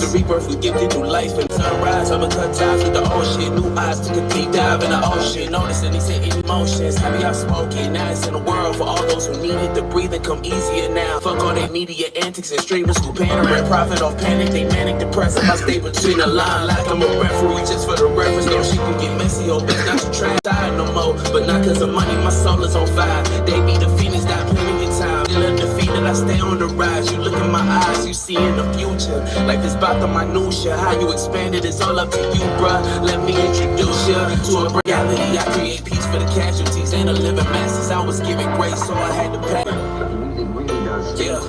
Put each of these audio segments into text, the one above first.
The rebirth we gifted through life and sunrise. I'ma cut ties with the ocean. New eyes took a deep dive in the ocean. Noticing these hidden emotions. Happy I'm smoking. Now it's in the world for all those who need it. The breathing come easier now. Fuck all they media antics and streamers who pandering. Profit off panic. They manic depressive. I stay between the line like I'm a referee just for the reference. Though she can get messy. Oh bitch, not to try die no more. But not cause of money, my soul is on fire. They be the Phoenix, got plenty of time. Still undefeated, I stay on the rise. You look in my eyes, you see in the future. Life is about the minutia. How you expand it is all up to you, bruh. Let me introduce you to a reality. I create peace for the casualties and the living masses. I was given grace, so I had to pay. But the music really does. Yeah.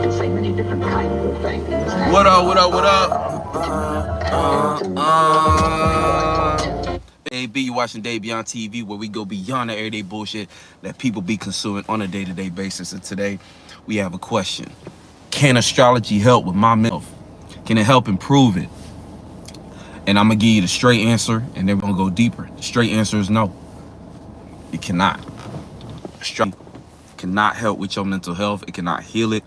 It's like many different kinds of things. What up, what up, what up? AB, you watching DaveBeyondTV, where we go beyond the everyday bullshit that people be consuming on a day-to-day basis. And today, we have a question. Can astrology help with my mental health? Can it help improve it? And I'm going to give you the straight answer, and then we're going to go deeper. The straight answer is no. It cannot. Astrology cannot help with your mental health. It cannot heal it.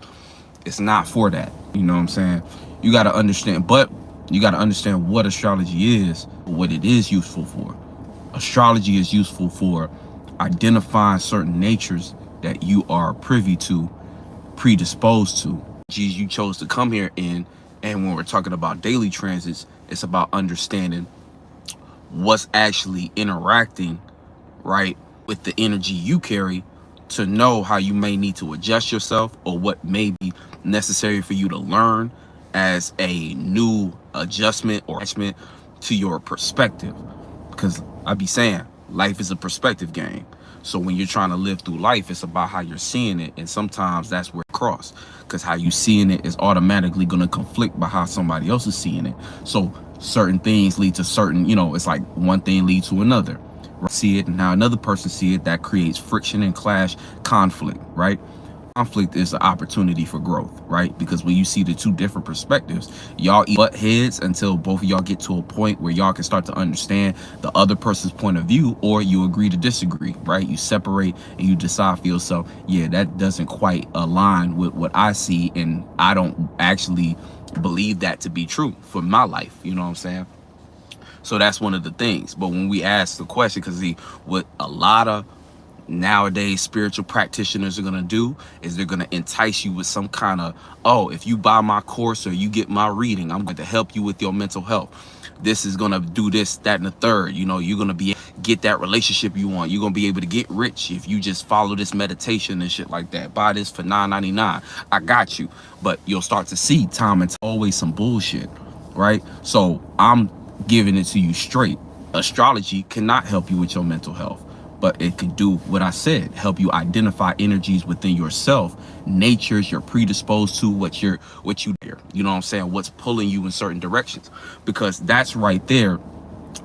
It's not for that. You know what I'm saying? You got to understand, but you got to understand what astrology is, what it is useful for. Astrology is useful for identifying certain natures that you are privy to, predisposed to. You chose to come here in, and when we're talking about daily transits, it's about understanding what's actually interacting, right, with the energy you carry to know how you may need to adjust yourself or what may be necessary for you to learn as a new adjustment or attachment to your perspective. Because I be saying life is a perspective game. So when you're trying to live through life, it's about how you're seeing it. And sometimes that's where it cross, because how you seeing it is automatically going to conflict by how somebody else is seeing it. So certain things lead to certain, you know, it's like one thing leads to another. See it and how another person see it, that creates friction and clash, conflict, right? Conflict is an opportunity for growth, right? Because when you see the two different perspectives, y'all butt heads until both of y'all get to a point where y'all can start to understand the other person's point of view, or you agree to disagree, right? You separate and you decide for yourself, yeah, that doesn't quite align with what I see, and I don't actually believe that to be true for my life. You know what I'm saying? So that's one of the things. But when we ask the question, because what a lot of nowadays spiritual practitioners are going to do is they're going to entice you with some kind of, oh, if you buy my course or you get my reading, I'm going to help you with your mental health. This is going to do this, that, and the third. You know, you're going to get that relationship you want. You're going to be able to get rich if you just follow this meditation and shit like that. Buy this for $9.99. I got you. But you'll start to see time and always some bullshit, right? So I'm giving it to you straight. Astrology cannot help you with your mental health, but it can do what I said, help you identify energies within yourself, natures you're predisposed to, what you there. You know what I'm saying? What's pulling you in certain directions, because that's right there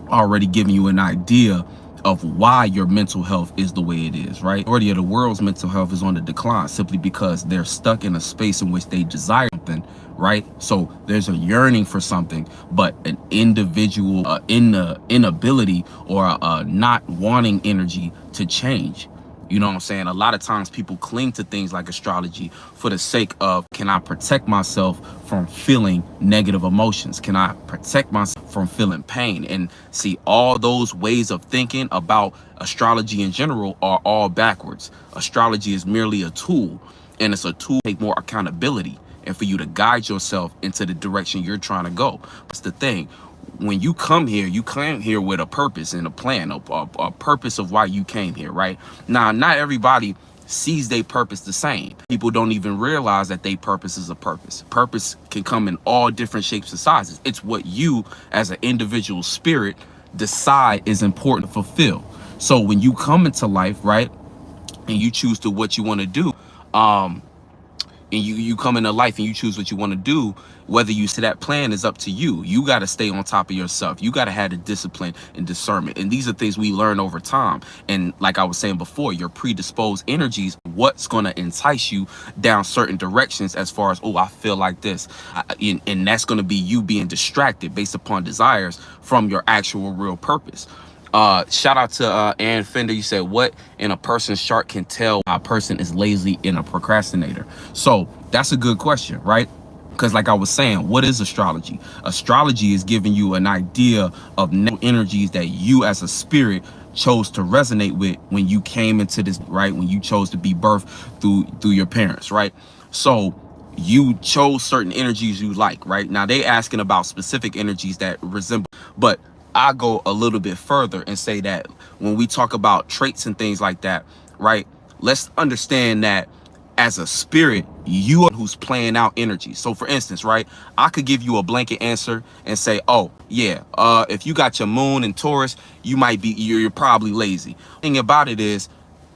already giving you an idea of why your mental health is the way it is, right? The majority of the world's mental health is on the decline simply because they're stuck in a space in which they desire something, right? So there's a yearning for something, but an individual inability or not wanting energy to change. You know what I'm saying? A lot of times people cling to things like astrology for the sake of, can I protect myself from feeling negative emotions? Can I protect myself from feeling pain? And see, all those ways of thinking about astrology in general are all backwards. Astrology is merely a tool, and it's a tool to take more accountability and for you to guide yourself into the direction you're trying to go. That's the thing. When you come here with a purpose and a plan, a purpose of why you came here, right? Now, not everybody sees their purpose the same. People don't even realize that their purpose is a purpose. Purpose can come in all different shapes and sizes. It's what you as an individual spirit decide is important to fulfill. So when you come into life, right, and you choose to what you want to do, and you come into life and you choose what you want to do, whether you see that plan is up to you. You got to stay on top of yourself. You got to have the discipline and discernment. And these are things we learn over time. And like I was saying before, your predisposed energies, what's going to entice you down certain directions as far as, oh, I feel like this. And that's going to be you being distracted based upon desires from your actual real purpose. Shout out to Ann Fender. You said, what in a person's chart can tell a person is lazy and a procrastinator? So that's a good question, right? Because like I was saying, what is astrology? Astrology is giving you an idea of energies that you as a spirit chose to resonate with when you came into this, right? When you chose to be birthed through your parents, right? So you chose certain energies you like, right? Now they asking about specific energies that resemble, but I go a little bit further and say that when we talk about traits and things like that, right? Let's understand that as a spirit, you are who's playing out energy. So for instance, right, I could give you a blanket answer and say, oh yeah, if you got your moon in Taurus, you're probably lazy. The thing about it is,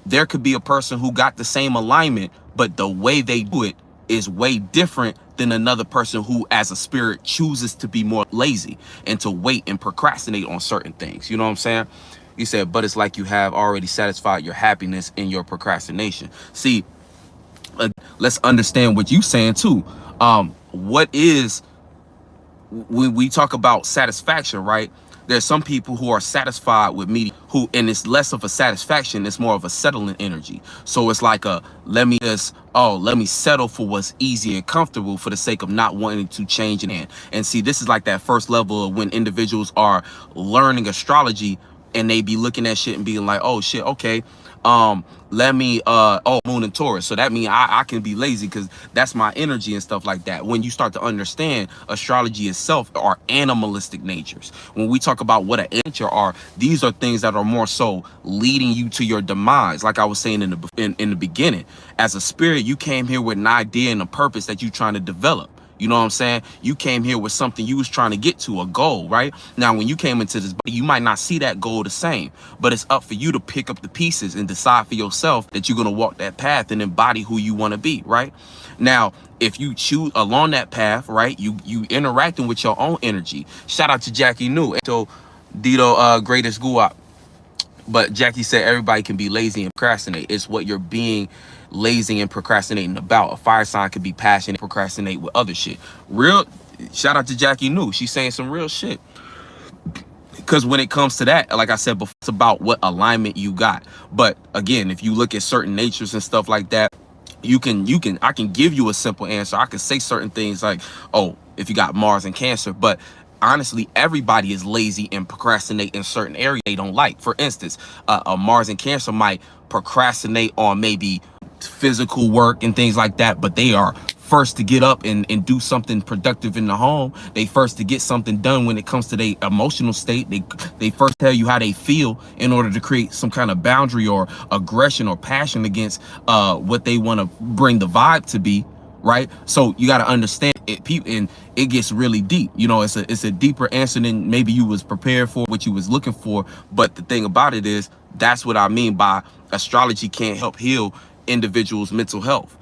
there could be a person who got the same alignment, but the way they do it is way different than another person who as a spirit chooses to be more lazy and to wait and procrastinate on certain things. You know what I'm saying? You said, but it's like you have already satisfied your happiness in your procrastination. See, let's understand what you saying too. What is, when we talk about satisfaction, right? There's some people who are satisfied with media, and it's less of a satisfaction, it's more of a settling energy. So it's like let me settle for what's easy and comfortable for the sake of not wanting to change it. And see, this is like that first level of when individuals are learning astrology and they be looking at shit and being like, oh shit, okay, let me moon and Taurus, so that means I can be lazy because that's my energy and stuff like that. When you start to understand astrology itself are animalistic natures. When we talk about what a nature are, these are things that are more so leading you to your demise. Like I was saying in the beginning, as a spirit, you came here with an idea and a purpose that you're trying to develop. You know what I'm saying? You came here with something you was trying to get to, a goal, right? Now, when you came into this body, you might not see that goal the same, but it's up for you to pick up the pieces and decide for yourself that you're going to walk that path and embody who you want to be, right? Now, if you choose along that path, right, you interacting with your own energy. Shout out to Jackie New. So, Dito, greatest guap. But Jackie said everybody can be lazy and procrastinate. It's what you're being lazy and procrastinating about. A fire sign could be passionate, procrastinate with other shit. Real shout out to Jackie New. She's saying some real shit. Because when it comes to that, like I said before, it's about what alignment you got. But again, if you look at certain natures and stuff like that, I can give you a simple answer. I can say certain things like, oh, if you got Mars and Cancer, but honestly, everybody is lazy and procrastinate in certain areas they don't like. For instance, a Mars and Cancer might procrastinate on maybe physical work and things like that, but they are first to get up and do something productive in the home. They first to get something done when it comes to their emotional state. They first tell you how they feel in order to create some kind of boundary or aggression or passion against what they want to bring the vibe to be, right? So you got to understand it, and it gets really deep. You know, it's a deeper answer than maybe you was prepared for, what you was looking for. But the thing about it is, that's what I mean by astrology can't help heal individuals' mental health.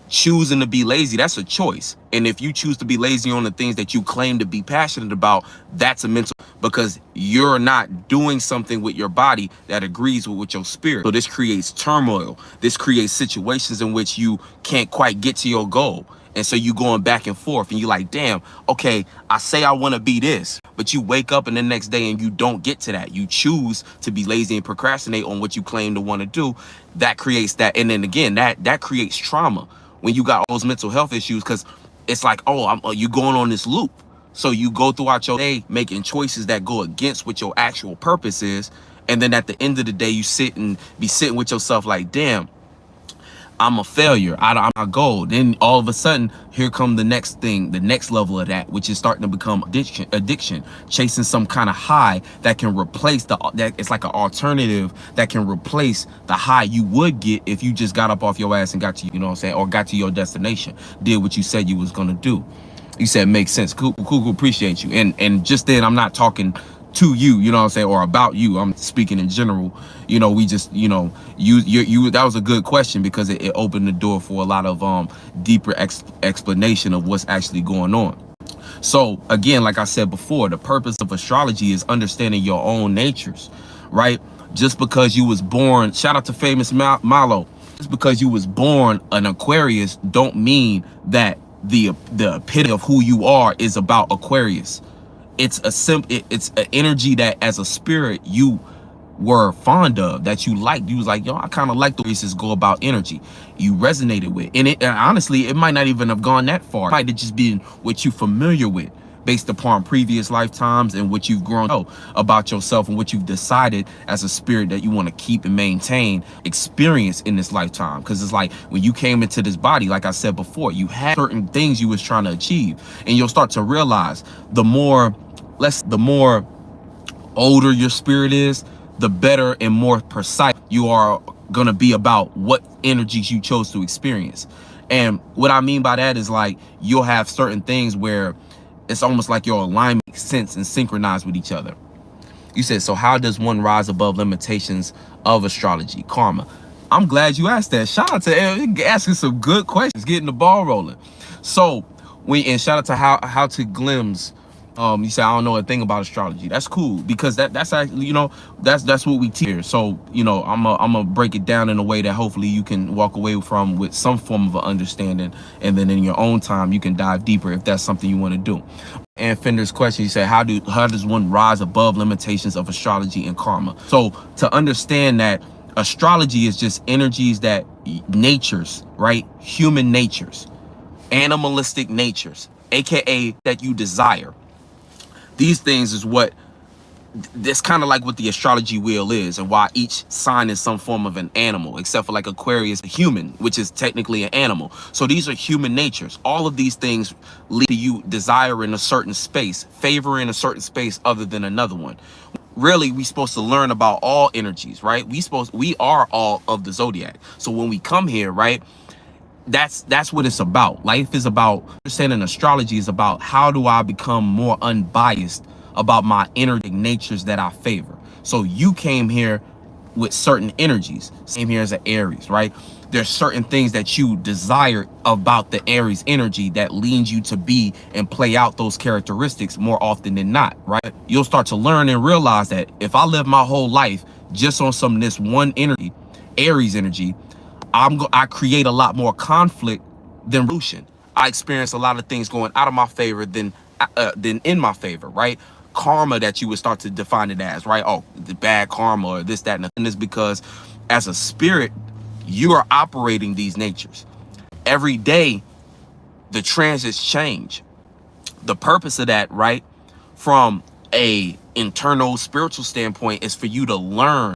Choosing to be lazy, that's a choice. And if you choose to be lazy on the things that you claim to be passionate about, that's a mental, because you're not doing something with your body that agrees with your spirit. So this creates turmoil. This creates situations in which you can't quite get to your goal. And so you going back and forth and you like, damn, okay, I say I want to be this, but you wake up and the next day and you don't get to that. You choose to be lazy and procrastinate on what you claim to want to do. That creates that. And then again, that creates trauma when you got all those mental health issues, because it's like, oh, you going on this loop. So you go throughout your day making choices that go against what your actual purpose is. And then at the end of the day, you be sitting with yourself like, damn, I'm a failure. I'm a goal. Then all of a sudden, here come the next thing, the next level of that, which is starting to become addiction, chasing some kind of high that can replace that. It's like an alternative that can replace the high you would get if you just got up off your ass and got to, you know what I'm saying, or got to your destination, did what you said you was gonna do. You said makes sense. Cool, appreciate you. And just then, I'm not talking to you, you know what I'm saying, or about you. I'm speaking in general. You know, we just, you know, you that was a good question, because it opened the door for a lot of deeper explanation of what's actually going on. So again, like I said before, the purpose of astrology is understanding your own natures, right? Just because you was born, shout out to famous Milo, just because you was born an Aquarius don't mean that the epitome of who you are is about Aquarius. It's an energy that as a spirit you were fond of, that you liked. You was like, yo, I kind of like the way this go about energy. You resonated with. And honestly, it might not even have gone that far. It might have just been what you familiar with based upon previous lifetimes and what you've grown to know about yourself and what you've decided as a spirit that you want to keep and maintain experience in this lifetime. Because it's like when you came into this body, like I said before, you had certain things you was trying to achieve, and you'll start to realize the more older your spirit is, the better and more precise you are going to be about what energies you chose to experience. And what I mean by that is, like, you'll have certain things where it's almost like your alignment makes sense and synchronized with each other. You said, so how does one rise above limitations of astrology? Karma. I'm glad you asked that. Shout out to asking some good questions, getting the ball rolling. So and shout out to how to Glims. You say, I don't know a thing about astrology. That's cool, because that's actually, that's what we teach here. So, I'm gonna break it down in a way that hopefully you can walk away from with some form of an understanding, and then in your own time you can dive deeper if that's something you want to do. And Fender's question, you said, how does one rise above limitations of astrology and karma? So to understand that astrology is just energies, that natures, right? Human natures, animalistic natures, aka that you desire. These things is what that's kind of like what the astrology wheel is, and why each sign is some form of an animal, except for like Aquarius, a human, which is technically an animal. So these are human natures. All of these things lead to you desiring a certain space, favoring a certain space other than another one. Really, we're supposed to learn about all energies, right? We are all of the zodiac. So when we come here, right, that's what it's about. Life is about understanding. Astrology is about how do I become more unbiased about my energetic natures that I favor. So you came here with certain energies. Same here as an Aries, right? There's certain things that you desire about the Aries energy that leads you to be and play out those characteristics more often than not, right? You'll start to learn and realize that if I live my whole life just on this one energy, Aries energy, I create a lot more conflict than resolution. I experience a lot of things going out of my favor than in my favor, right? Karma, that you would start to define it as, right? Oh, the bad karma or this, that, and is because as a spirit, you are operating these natures. Every day, the transits change. The purpose of that, right, from a internal spiritual standpoint, is for you to learn,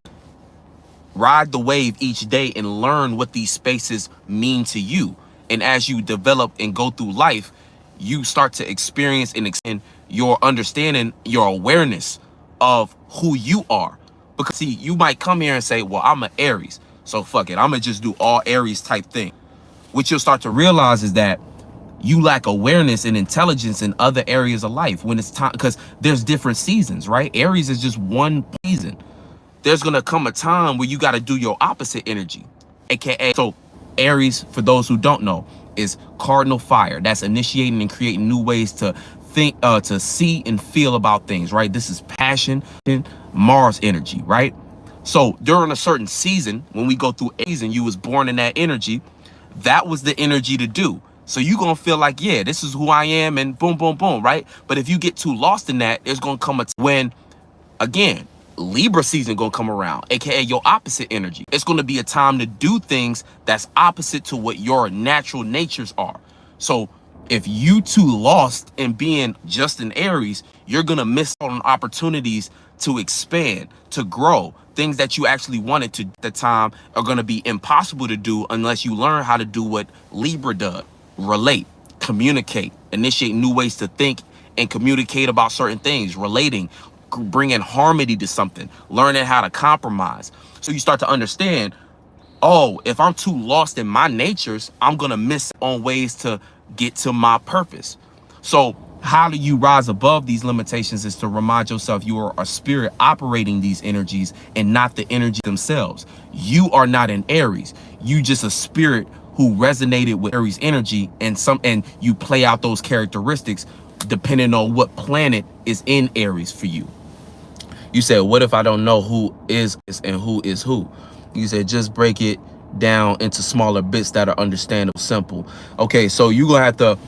ride the wave each day and learn what these spaces mean to you. And as you develop and go through life, you start to experience and extend your understanding, your awareness of who you are. Because see, you might come here and say, well, I'm an Aries, so fuck it, I'm gonna just do all Aries type thing. What you'll start to realize is that you lack awareness and intelligence in other areas of life when it's time, because there's different seasons, right? Aries is just one season. There's gonna come a time where you got to do your opposite energy, aka, so Aries, for those who don't know, is cardinal fire. That's initiating and creating new ways to think, to see and feel about things, right? This is passion and Mars energy, right? So during a certain season, when we go through a season, you was born in that energy, that was the energy to do. So you gonna feel like, yeah, this is who I am, and boom, boom, boom, right? But if you get too lost in that, there's gonna come a when, again, Libra season gonna come around, aka your opposite energy. It's gonna be a time to do things that's opposite to what your natural natures are. So if you too lost in being just an Aries, you're gonna miss out on opportunities to expand, to grow. Things that you actually wanted to at the time are gonna be impossible to do unless you learn how to do what Libra does: relate, communicate, initiate new ways to think and communicate about certain things, relating, bringing harmony to something, learning how to compromise. So you start to understand, oh, if I'm too lost in my natures, I'm gonna miss on ways to get to my purpose. So how do you rise above these limitations is to remind yourself you are a spirit operating these energies and not the energy themselves. You are not an Aries. You just a spirit who resonated with Aries energy, and you play out those characteristics depending on what planet is in Aries for you. You said, what if I don't know who is and who is who? You said, just break it down into smaller bits that are understandable, simple. Okay, so you're gonna have to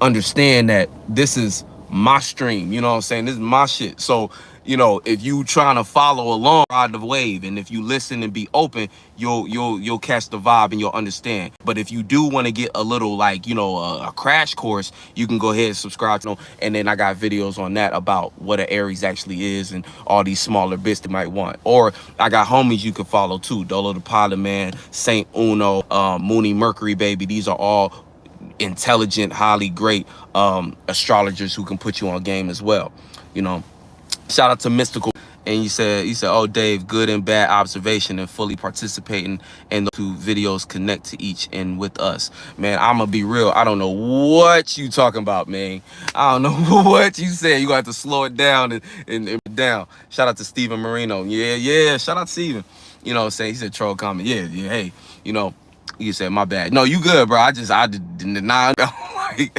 understand that this is my stream, you know what I'm saying? This is my shit. So you know, if you trying to follow along, ride the wave, and if you listen and be open, you'll catch the vibe and you'll understand. But if you do want to get a little, like, you know, a crash course, you can go ahead and subscribe to them. And then I got videos on that about what an Aries actually is and all these smaller bits they might want. Or I got homies you can follow too: Dolo the Pilot Man, Saint Uno, Mooney Mercury Baby. These are all intelligent, highly great astrologers who can put you on game as well. You know, shout out to Mystical. And he said, oh, Dave, good and bad observation and fully participating in the two videos connect to each and with us. Man, I'm going to be real. I don't know what you talking about, man. I don't know what you said. You got to slow it down and down. Shout out to Steven Marino. Yeah. Shout out to Steven. You know what I'm saying? He said troll comment. Yeah. Hey, you know, you said my bad. No, you good, bro. I did not know. You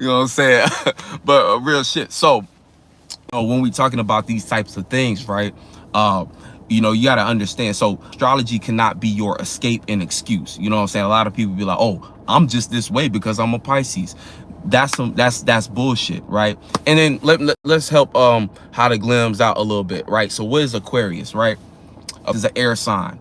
know what I'm saying? But real shit. So, when we talking about these types of things, right, you know, you got to understand. So astrology cannot be your escape and excuse. You know what I'm saying? A lot of people be like, oh, I'm just this way because I'm a Pisces. That's bullshit, right? And then let's help how to glimpse out a little bit, right? So what is Aquarius, right? It's an air sign.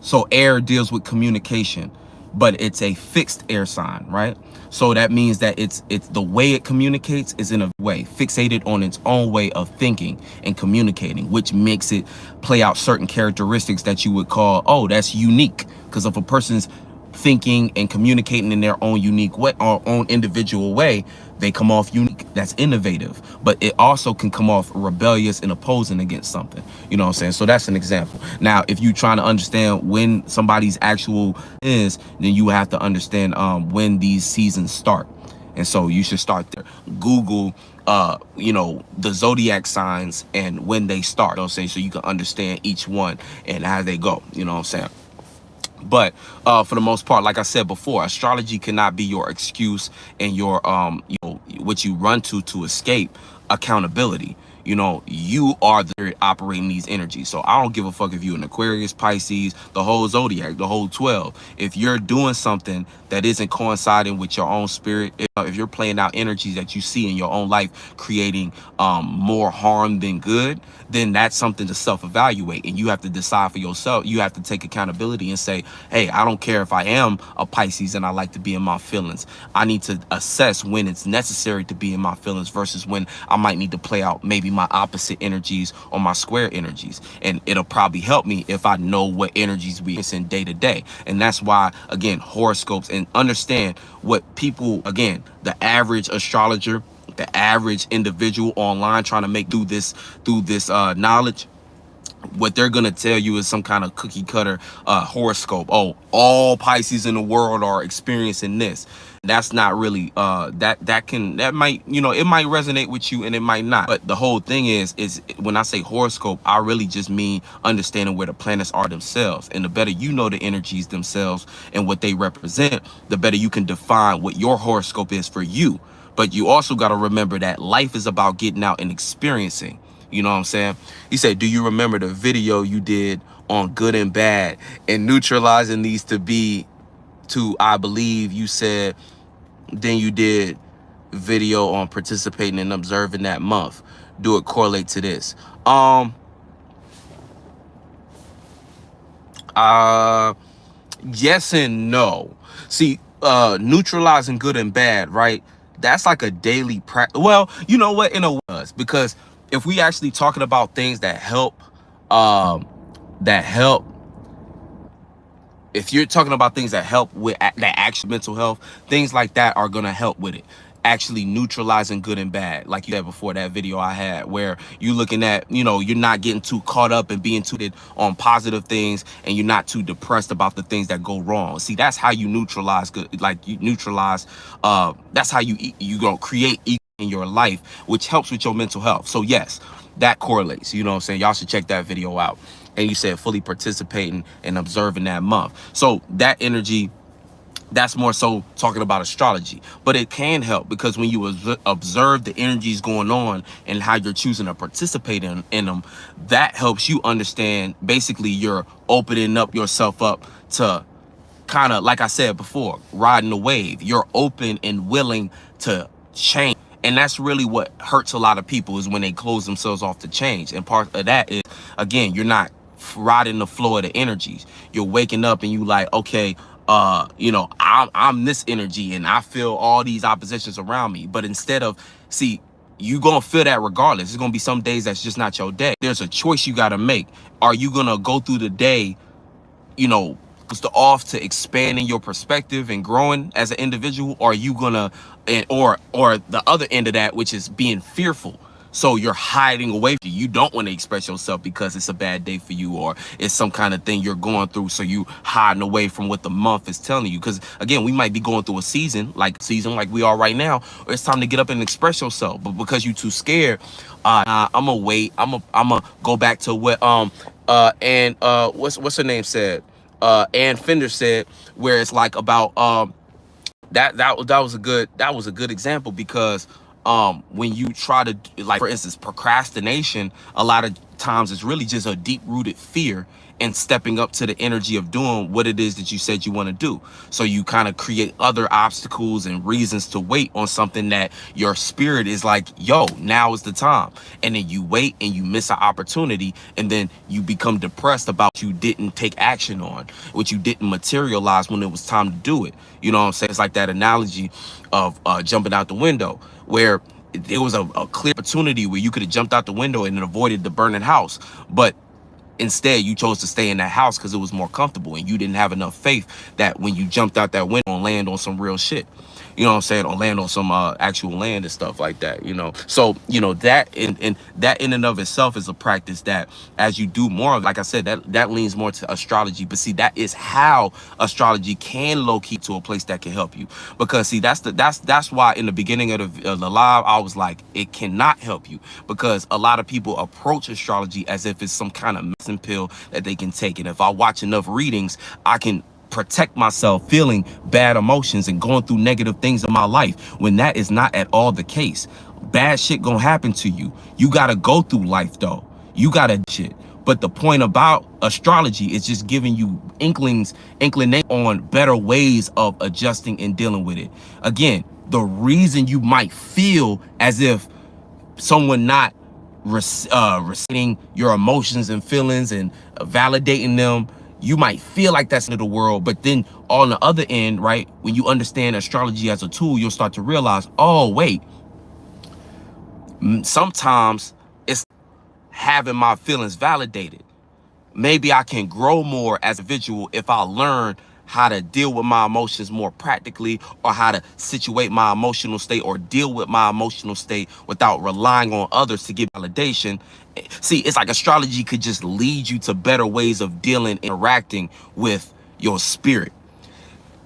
So air deals with communication, but it's a fixed air sign, right? So that means that it's the way it communicates is in a way fixated on its own way of thinking and communicating, which makes it play out certain characteristics that you would call, oh, that's unique. Because if a person's thinking and communicating in their own unique way, or own individual way, they come off unique. That's innovative, but it also can come off rebellious and opposing against something. You know what I'm saying? So that's an example. Now, if you're trying to understand when somebody's actual is, then you have to understand when these seasons start. And so you should start there. Google, you know, the zodiac signs and when they start. You know what I'm saying? So you can understand each one and how they go. You know what I'm saying? But for the most part, like I said before, astrology cannot be your excuse and your you know, what you run to escape accountability. You know, you are the spirit operating these energies. So I don't give a fuck if you're an Aquarius, Pisces, the whole zodiac, the whole 12. If you're doing something that isn't coinciding with your own spirit, if you're playing out energies that you see in your own life creating more harm than good, then that's something to self-evaluate. And you have to decide for yourself. You have to take accountability and say, hey, I don't care if I am a Pisces and I like to be in my feelings. I need to assess when it's necessary to be in my feelings versus when I might need to play out maybe my opposite energies or my square energies. And it'll probably help me if I know what energies we in day to day. And that's why, again, horoscopes, and understand what people, again, the average astrologer, the average individual online trying to make through this knowledge, what they're gonna tell you is some kind of cookie cutter horoscope. Oh, all Pisces in the world are experiencing this. That's not really that might, you know, it might resonate with you and it might not. But the whole thing is when I say horoscope, I really just mean understanding where the planets are themselves. And the better you know the energies themselves and what they represent, the better you can define what your horoscope is for you. But you also got to remember that life is about getting out and experiencing. You know what I'm saying? He said, do you remember the video you did on good and bad and neutralizing these to be to, I believe you said, then you did video on participating and observing that month. Do it correlate to this? Yes and no. See, neutralizing good and bad, right? That's like a daily practice. Well, you know what? In a way, because if we actually talking about things that help, if you're talking about things that help with that actual mental health, things like that are gonna help with it. Actually neutralizing good and bad, like you said before, that video I had where you looking at, you know, you're not getting too caught up and being too on positive things, and you're not too depressed about the things that go wrong. See, that's how you neutralize good, like you neutralize, that's how you gonna create equal in your life, which helps with your mental health. So yes, that correlates. You know what I'm saying? Y'all should check that video out. And you said fully participating and observing that month. So that energy, that's more so talking about astrology. But it can help because when you observe the energies going on and how you're choosing to participate in them, that helps you understand, basically you're opening up yourself up to kind of, like I said before, riding the wave. You're open and willing to change And that's really what hurts a lot of people, is when they close themselves off to change. And part of that is, again, you're not riding the flow of the energies. You're waking up and you like, okay, you know, I'm this energy and I feel all these oppositions around me. But instead of, see, you gonna feel that regardless. There's gonna be some days that's just not your day. There's a choice you gotta make. Are you gonna go through the day, you know, off to expanding your perspective and growing as an individual? Or are you gonna, or the other end of that, which is being fearful? So you're hiding away from you. You don't want to express yourself because it's a bad day for you, or it's some kind of thing you're going through. So you hiding away from what the month is telling you. Because again, we might be going through a season like we are right now, or it's time to get up and express yourself. But because you're too scared, I'm gonna wait. I'm gonna go back to what what's her name said, Ann Fender said, where it's like about that was a good example. Because when you try to, like, for instance, procrastination, a lot of times it's really just a deep-rooted fear and stepping up to the energy of doing what it is that you said you want to do. So you kind of create other obstacles and reasons to wait on something that your spirit is like, yo, now is the time. And then you wait and you miss an opportunity, and then you become depressed about what you didn't take action on, what you didn't materialize when it was time to do it. You know what I'm saying? It's like that analogy of jumping out the window, where there was a clear opportunity where you could have jumped out the window and avoided the burning house. But instead, you chose to stay in that house because it was more comfortable, and you didn't have enough faith that when you jumped out that window and land on some real shit, you know what I'm saying, or land on some actual land and stuff like that, you know. So, you know, that in and of itself is a practice that, as you do more, like I said, that leans more to astrology. But see, that is how astrology can low-key to a place that can help you. Because see, that's why in the beginning of the live, I was like, it cannot help you, because a lot of people approach astrology as if it's some kind of medicine pill that they can take. And if I watch enough readings, I can protect myself feeling bad emotions and going through negative things in my life, when that is not at all the case. Bad shit gonna happen to you. You gotta go through life though. You gotta shit. But the point about astrology is just giving you inclination on better ways of adjusting and dealing with it. Again, the reason you might feel as if someone not reciting your emotions and feelings and validating them, you might feel like that's in the world. But then on the other end, right, when you understand astrology as a tool, you'll start to realize, oh, wait, sometimes it's having my feelings validated. Maybe I can grow more as a individual if I learn how to deal with my emotions more practically, or how to situate my emotional state or deal with my emotional state without relying on others to give validation. See, it's like astrology could just lead you to better ways of dealing, interacting with your spirit.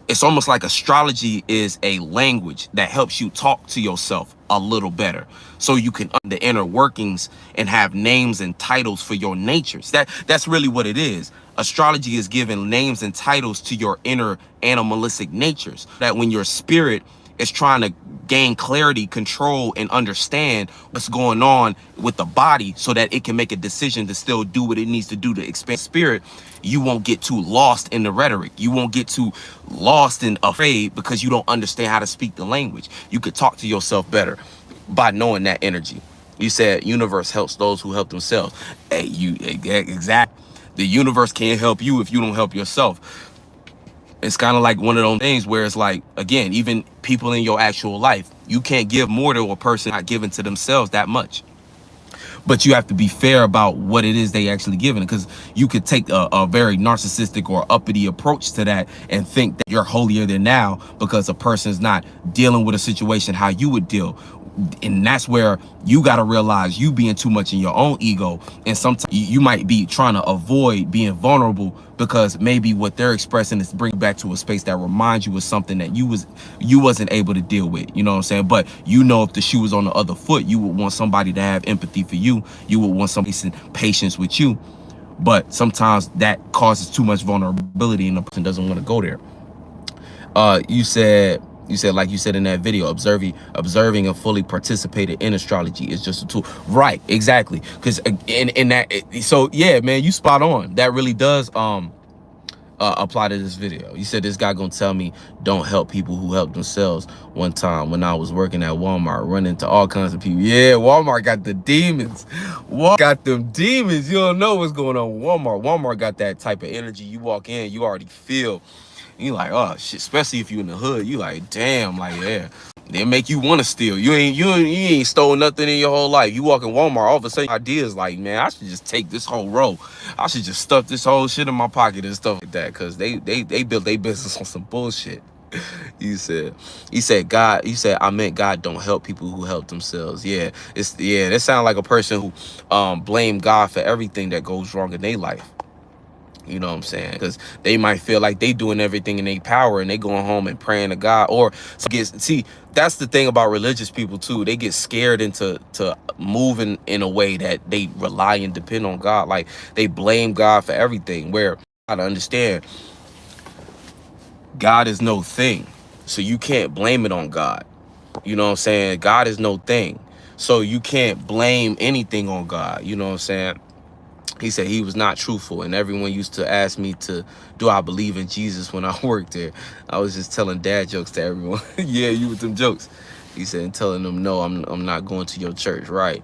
It's almost like astrology is a language that helps you talk to yourself a little better, so you can understand the inner workings and have names and titles for your natures. That's really what it is. Astrology is giving names and titles to your inner animalistic natures, that when your spirit is trying to gain clarity, control, and understand what's going on with the body so that it can make a decision to still do what it needs to do to expand spirit, you won't get too lost in the rhetoric. You won't get too lost and afraid because you don't understand how to speak the language. You could talk to yourself better by knowing that energy. You said universe helps those who help themselves. Hey, exactly. The universe can't help you if you don't help yourself. It's kind of like one of those things where it's like, again, even people in your actual life, you can't give more to a person not giving to themselves that much. But you have to be fair about what it is they actually giving, because you could take a very narcissistic or uppity approach to that and think that you're holier than thou because a person's not dealing with a situation how you would deal. And that's where you got to realize you being too much in your own ego, and sometimes you might be trying to avoid being vulnerable because maybe what they're expressing is bring back to a space that reminds you of something that you wasn't able to deal with. You know what I'm saying? But you know, if the shoe was on the other foot, you would want somebody to have empathy for you. You would want somebody to have patience with you. But sometimes that causes too much vulnerability and the person doesn't want to go there. You said, like you said in that video, observing and fully participating in astrology is just a tool. Right, exactly. Because in that, so yeah, man, you spot on. That really does apply to this video. You said this guy gonna tell me don't help people who help themselves. One time when I was working at Walmart, running into all kinds of people. Yeah, Walmart got the demons. Walmart got them demons. You don't know what's going on with Walmart. Walmart got that type of energy. You walk in, you already feel. You like, oh shit. Especially if you in the hood, you like, damn, like yeah. They make you want to steal. You ain't stole nothing in your whole life. You walk in Walmart, all of a sudden ideas like, man, I should just take this whole row. I should just stuff this whole shit in my pocket and stuff like that. Cause they built their business on some bullshit. He said God, he said, I meant God don't help people who help themselves. Yeah, that sounds like a person who blame God for everything that goes wrong in their life. You know what I'm saying? Because they might feel like they doing everything in their power and they going home and praying to God. Or see, that's the thing about religious people too. They get scared into moving in a way that they rely and depend on God. Like they blame God for everything. Where I understand God is no thing. So you can't blame it on God. You know what I'm saying? God is no thing. So you can't blame anything on God. You know what I'm saying? He said he was not truthful, and everyone used to ask me do I believe in Jesus when I worked there. I was just telling dad jokes to everyone. Yeah, you with them jokes. He said, and telling them, no, I'm not going to your church. Right.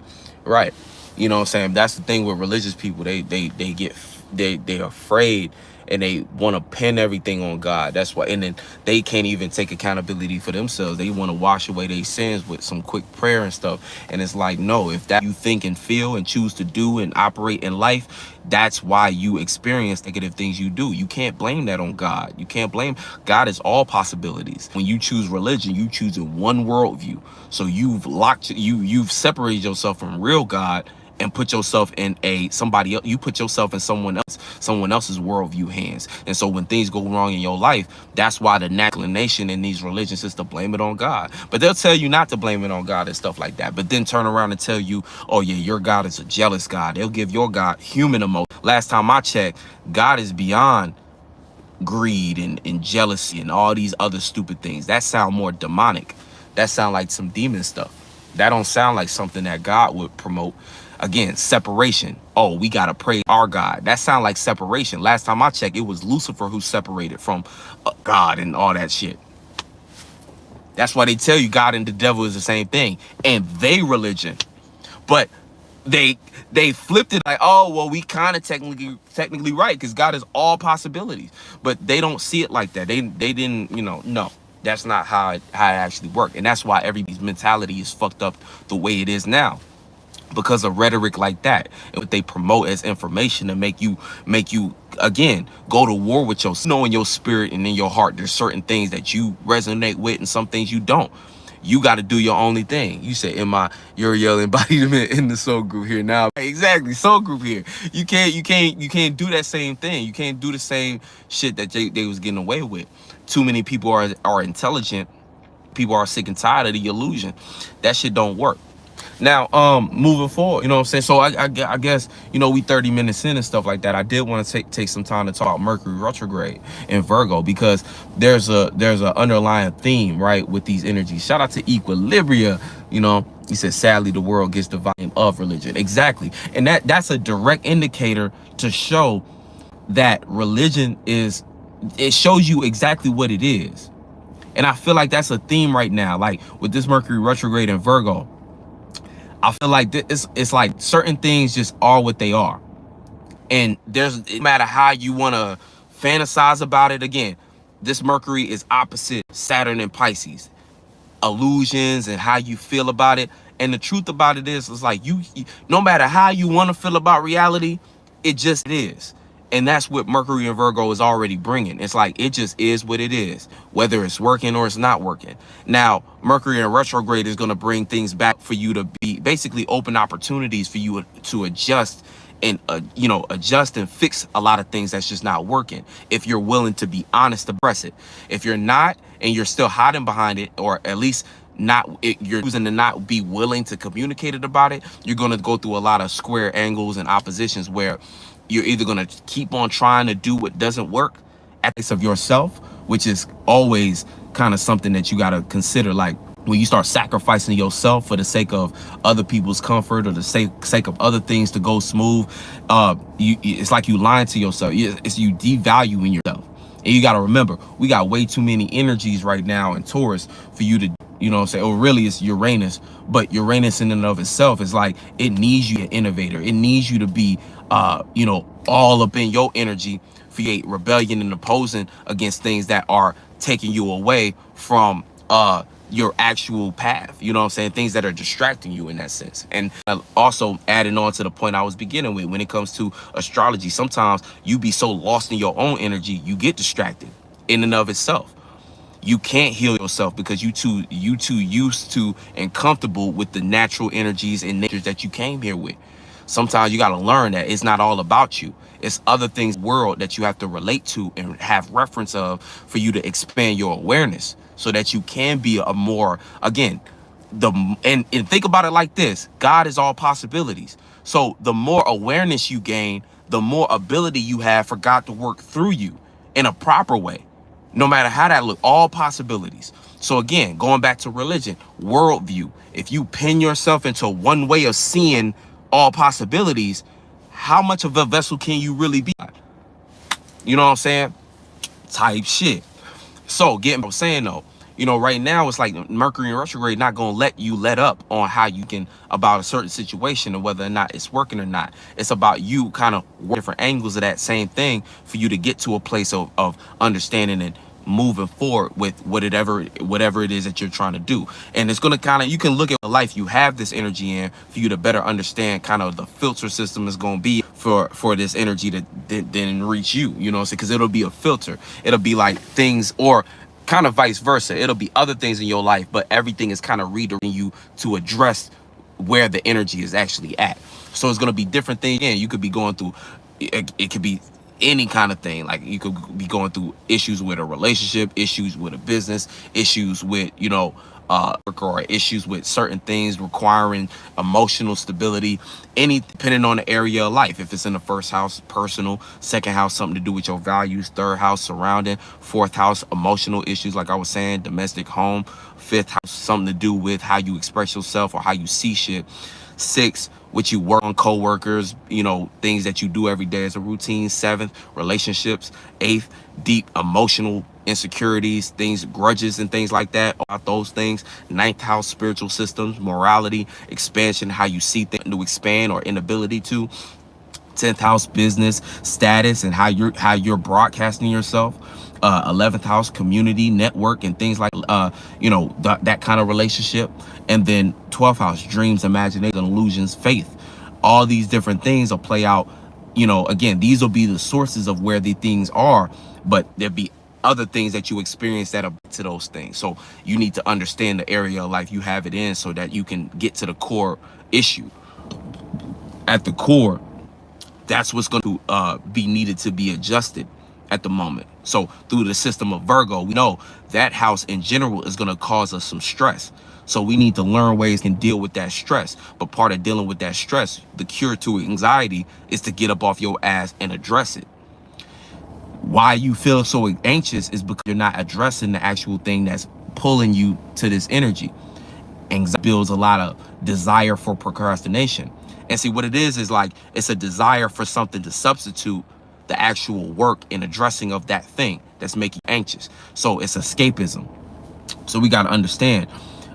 You know what I'm saying? That's the thing with religious people. They're afraid and they want to pin everything on God. That's why, and then they can't even take accountability for themselves. They want to wash away their sins with some quick prayer and stuff. And it's like, no, if that you think and feel and choose to do and operate in life, that's why you experience negative things you do. You can't blame that on God. You can't blame God. Is all possibilities. When you choose religion, you choose in one worldview. So you've separated yourself from real God and put yourself in somebody else. You put yourself in someone else's worldview hands. And so when things go wrong in your life, that's why the natural inclination in these religions is to blame it on God. But they'll tell you not to blame it on God and stuff like that. But then turn around and tell you, oh yeah, your God is a jealous God. They'll give your God human emotion. Last time I checked, God is beyond greed and jealousy and all these other stupid things. That sound more demonic. That sound like some demon stuff. That don't sound like something that God would promote. Again, separation. Oh, we got to pray our God. That sounds like separation. Last time I checked, it was Lucifer who separated from God and all that shit. That's why they tell you God and the devil is the same thing. And they religion. But they flipped it like, oh, well, we kind of technically right because God is all possibilities. But they don't see it like that. They didn't, no. That's not how it actually worked. And that's why everybody's mentality is fucked up the way it is now. Because of rhetoric like that, and what they promote as information to make you again go to war with yourself. Know in your spirit and in your heart there's certain things that you resonate with and some things you don't. You got to do your only thing. You say, you're your embodiment in the soul group here now. Exactly, soul group here. You can't do that same thing. You can't do the same shit that they was getting away with. Too many people are intelligent. People are sick and tired of the illusion. That shit don't work. Now, moving forward, you know what I'm saying? So I guess, we 30 minutes in and stuff like that. I did want to take some time to talk Mercury Retrograde in Virgo because there's a underlying theme, right, with these energies. Shout out to Equilibria, he said, sadly, the world gets the volume of religion. Exactly. And that's a direct indicator to show that religion it shows you exactly what it is. And I feel like that's a theme right now, like with this Mercury Retrograde in Virgo. I feel like it's like certain things just are what they are. And no matter how you want to fantasize about it, again, this Mercury is opposite Saturn and Pisces. Illusions and how you feel about it. And the truth about it is like you no matter how you want to feel about reality, it just is. And that's what Mercury and Virgo is already bringing. It's like, it just is what it is, whether it's working or it's not working. Now, Mercury in retrograde is going to bring things back for you to be basically open opportunities for you to adjust and, adjust and fix a lot of things that's just not working. If you're willing to be honest to press it. If you're not, and you're still hiding behind it, or at least you're choosing to not be willing to communicate it about it, you're going to go through a lot of square angles and oppositions where you're either going to keep on trying to do what doesn't work at the expense of yourself, which is always kind of something that you got to consider. Like when you start sacrificing yourself for the sake of other people's comfort or the sake of other things to go smooth, it's like you lying to yourself. It's you devaluing yourself. And you got to remember, we got way too many energies right now in Taurus for you to, you know what I'm saying? Or really it's Uranus, but Uranus in and of itself is like, it needs you an innovator. It needs you to be, you know, all up in your energy, create rebellion and opposing against things that are taking you away from, your actual path, you know what I'm saying? Things that are distracting you in that sense. And also adding on to the point I was beginning with, when it comes to astrology, sometimes you be so lost in your own energy, you get distracted in and of itself. You can't heal yourself because you too used to and comfortable with the natural energies and natures that you came here with. Sometimes you got to learn that it's not all about you. It's other things in the world that you have to relate to and have reference of for you to expand your awareness so that you can be a more, again, and think about it like this: God is all possibilities. So the more awareness you gain, the more ability you have for God to work through you in a proper way, no matter how that look, all possibilities. So again, going back to religion, worldview, if you pin yourself into one way of seeing all possibilities, how much of a vessel can you really be? You know what I'm saying? Type shit. So getting what I'm saying though, you know, right now it's like Mercury Retrograde not gonna let you let up on how you can about a certain situation and whether or not it's working or not. It's about you kind of different angles of that same thing for you to get to a place of understanding and moving forward with whatever it is that you're trying to do. And it's gonna kind of, you can look at the life you have this energy in for you to better understand kind of the filter system is gonna be for this energy to then reach you, you know, because it'll be a filter. It'll be like things, or kind of vice versa. It'll be other things in your life, but everything is kind of redirecting you to address where the energy is actually at. So it's going to be different things. And you could be going through, it could be any kind of thing. Like you could be going through issues with a relationship, issues with a business, issues with, you know, or issues with certain things requiring emotional stability, any depending on the area of life. If it's in the first house, personal; second house, something to do with your values; third house, surrounding; fourth house, emotional issues, like I was saying, domestic home; fifth house, something to do with how you express yourself or how you see shit; sixth, what you work on, co-workers, you know, things that you do every day as a routine; seventh, relationships; eighth, deep emotional insecurities, things, grudges and things like that, about those things; ninth house, spiritual systems, morality, expansion, how you see things to expand or inability to; 10th house, business status and how you're broadcasting yourself; 11th house, community, network and things like you know, that kind of relationship; and then 12th house, dreams, imagination, illusions, faith. All these different things will play out, you know. Again, these will be the sources of where the things are, but there'll be other things that you experience that are to those things. So you need to understand the area of life you have it in so that you can get to the core issue. At the core, that's what's going to be needed to be adjusted at the moment. So through the system of Virgo, we know that house in general is going to cause us some stress. So we need to learn ways to deal with that stress. But part of dealing with that stress, the cure to anxiety, is to get up off your ass and address it. Why you feel so anxious is because you're not addressing the actual thing that's pulling you to this energy. Anxiety builds a lot of desire for procrastination. And see, what it is like, it's a desire for something to substitute the actual work and addressing of that thing that's making you anxious. So it's escapism. So we got to understand,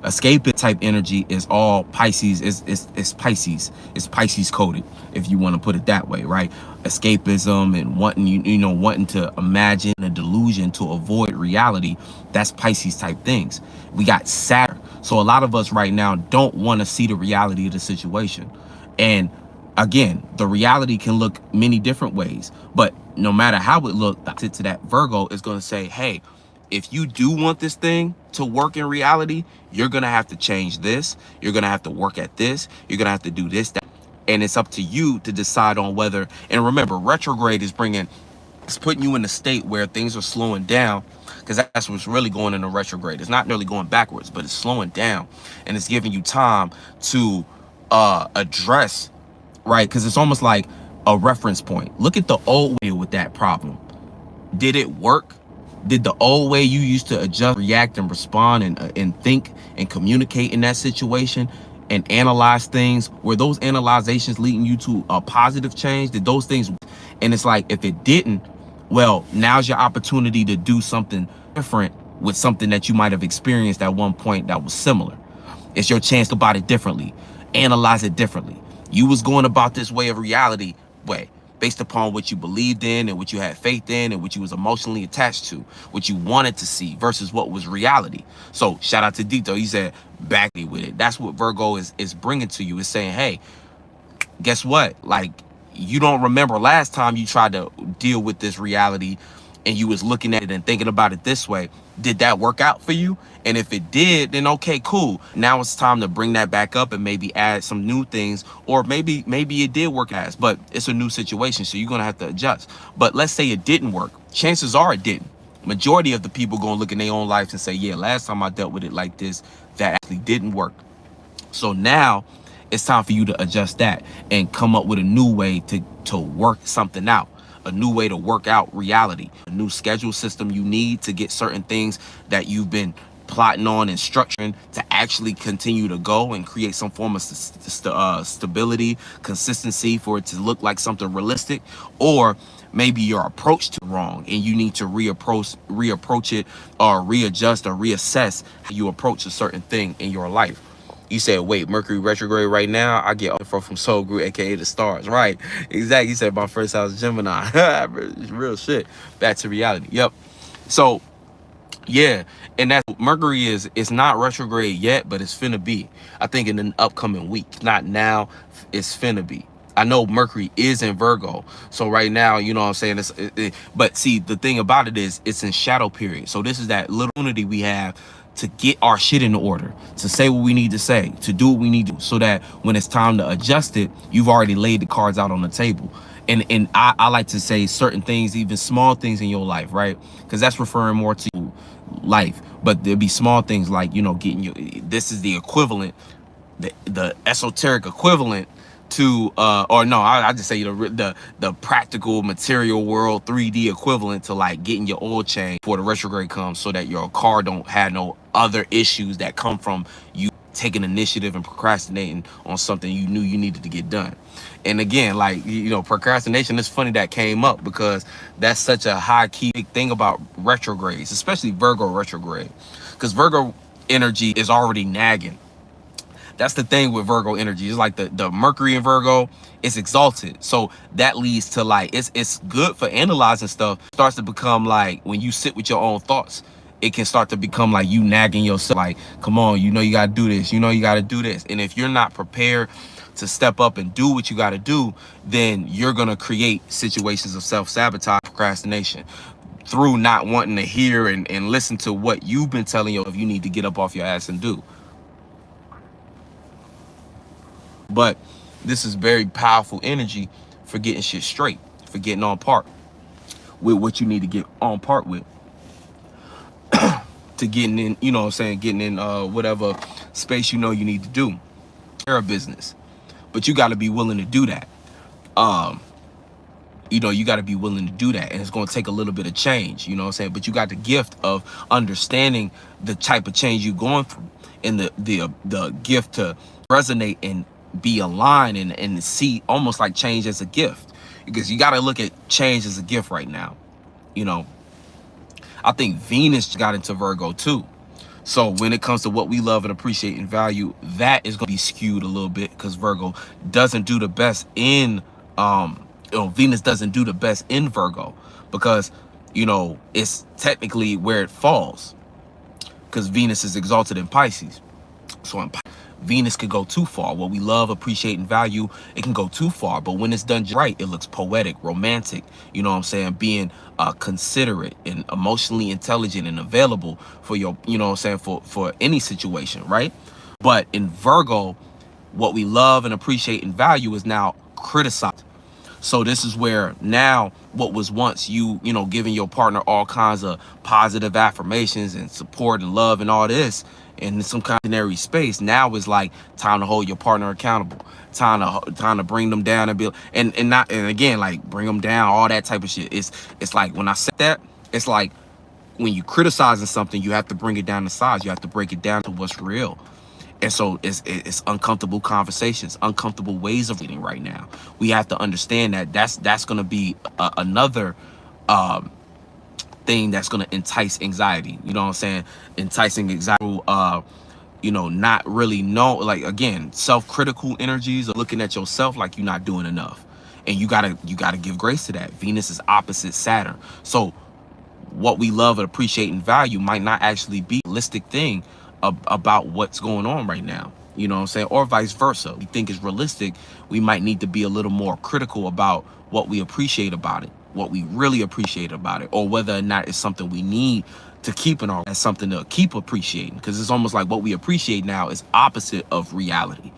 escapist type energy is all Pisces. It's Pisces. It's Pisces coded, if you want to put it that way, right? Escapism and wanting, you know, wanting to imagine a delusion to avoid reality. That's Pisces type things. We got Saturn. So a lot of us right now don't want to see the reality of the situation. And again, the reality can look many different ways, but no matter how it looks, to that Virgo is going to say, hey, if you do want this thing to work in reality, you're going to have to change this. You're going to have to work at this. You're going to have to do this, that. And it's up to you to decide on whether, and remember, retrograde is it's putting you in a state where things are slowing down, because that's what's really going in a retrograde. It's not really going backwards, but it's slowing down, and it's giving you time to address, right? Because it's almost like a reference point. Look at the old way with that problem. Did it work? Did the old way you used to adjust, react, and respond and think and communicate in that situation and analyze things, were those analyzations leading you to a positive change? Did those things? And it's like, if it didn't, Well, now's your opportunity to do something different with something that you might have experienced at one point that was similar. It's your chance to about it differently, analyze it differently. You was going about this way of reality way based upon what you believed in and what you had faith in and what you was emotionally attached to, what you wanted to see versus what was reality. So shout out to Dito. He said, back me with it. That's what Virgo is bringing to you. Is saying, hey, guess what? Like, you don't remember last time you tried to deal with this reality and you was looking at it and thinking about it this way. Did that work out for you? And if it did, then okay, cool. Now it's time to bring that back up and maybe add some new things, or maybe it did work as, but it's a new situation, so you're gonna have to adjust. But let's say it didn't work. Chances are it didn't. Majority of the people gonna look in their own lives and say, yeah, last time I dealt with it like this, that actually didn't work. So now it's time for you to adjust that and come up with a new way to work something out, a new way to work out reality, a new schedule system you need to get certain things that you've been plotting on and structuring to actually continue to go and create some form of stability, consistency for it to look like something realistic. Or maybe your approach to wrong and you need to reapproach it, or readjust or reassess how you approach a certain thing in your life. You said, wait, Mercury retrograde right now? I get info from Soul Group, aka the stars. Right, exactly. You said my first house Gemini. Real shit. Back to reality. Yep. So yeah, and that Mercury is not retrograde yet, but it's finna be. I think in an upcoming week. Not now, it's finna be. I know Mercury is in Virgo, so right now, you know what I'm saying. But see, the thing about it is, it's in shadow period. So this is that little unity we have to get our shit in order, to say what we need to say, to do what we need to do, so that when it's time to adjust it, you've already laid the cards out on the table. And I like to say certain things, even small things in your life, right? Because that's referring more to life. But there'll be small things like, you know, getting you. This is the equivalent, the esoteric equivalent to or no, I just say the practical material world 3D equivalent to like getting your oil change before the retrograde comes, so that your car don't have no other issues that come from you taking initiative and procrastinating on something you knew you needed to get done. And again, like, you know, procrastination, it's funny that came up because that's such a high key thing about retrogrades, especially Virgo retrograde, because Virgo energy is already nagging. That's the thing with Virgo energy. It's like the Mercury in Virgo is exalted. So that leads to like, it's good for analyzing stuff. It starts to become like when you sit with your own thoughts, it can start to become like you nagging yourself. Like, come on, you know you got to do this. You know you got to do this. And if you're not prepared to step up and do what you got to do, then you're going to create situations of self-sabotage, procrastination, through not wanting to hear and listen to what you've been telling yourself you need to get up off your ass and do. But this is very powerful energy for getting shit straight, for getting on part with what you need to get on part with, to getting in, you know what I'm saying, getting in whatever space you know you need to do. You're a business, but you got to be willing to do that. You know, you got to be willing to do that, and it's going to take a little bit of change, you know what I'm saying, but you got the gift of understanding the type of change you're going through, and the gift to resonate and be aligned and see almost like change as a gift, because you got to look at change as a gift right now. You know, I think Venus got into Virgo too. So when it comes to what we love and appreciate and value, that is going to be skewed a little bit, because Virgo doesn't do the best in Venus doesn't do the best in Virgo, because, you know, it's technically where it falls, because Venus is exalted in Pisces. So in Venus could go too far. What we love, appreciate, and value, it can go too far. But when it's done right, it looks poetic, romantic, you know what I'm saying, being considerate and emotionally intelligent and available for your, you know what I'm saying, for any situation, right? But in Virgo, what we love and appreciate and value is now criticized. So this is where now what was once you know, giving your partner all kinds of positive affirmations and support and love and all this, in some kind of ordinary space, now is like time to hold your partner accountable, time to bring them down and and again, like, bring them down, all that type of shit. It's like, when I said that, it's like when you criticizing something, you have to bring it down to size. You have to break it down to what's real. And so it's uncomfortable conversations, uncomfortable ways of reading right now. We have to understand that that's going to be another thing that's going to entice anxiety. You know what I'm saying? Enticing anxiety, you know, not really know, like, again, self-critical energies of looking at yourself like you're not doing enough. And you gotta give grace to that. Venus is opposite Saturn. So what we love and appreciate and value might not actually be a realistic thing about what's going on right now. You know what I'm saying? Or vice versa. We think is realistic. We might need to be a little more critical about what we appreciate about it, what we really appreciate about it, or whether or not it's something we need to keep in our, as something to keep appreciating. Because it's almost like what we appreciate now is opposite of reality.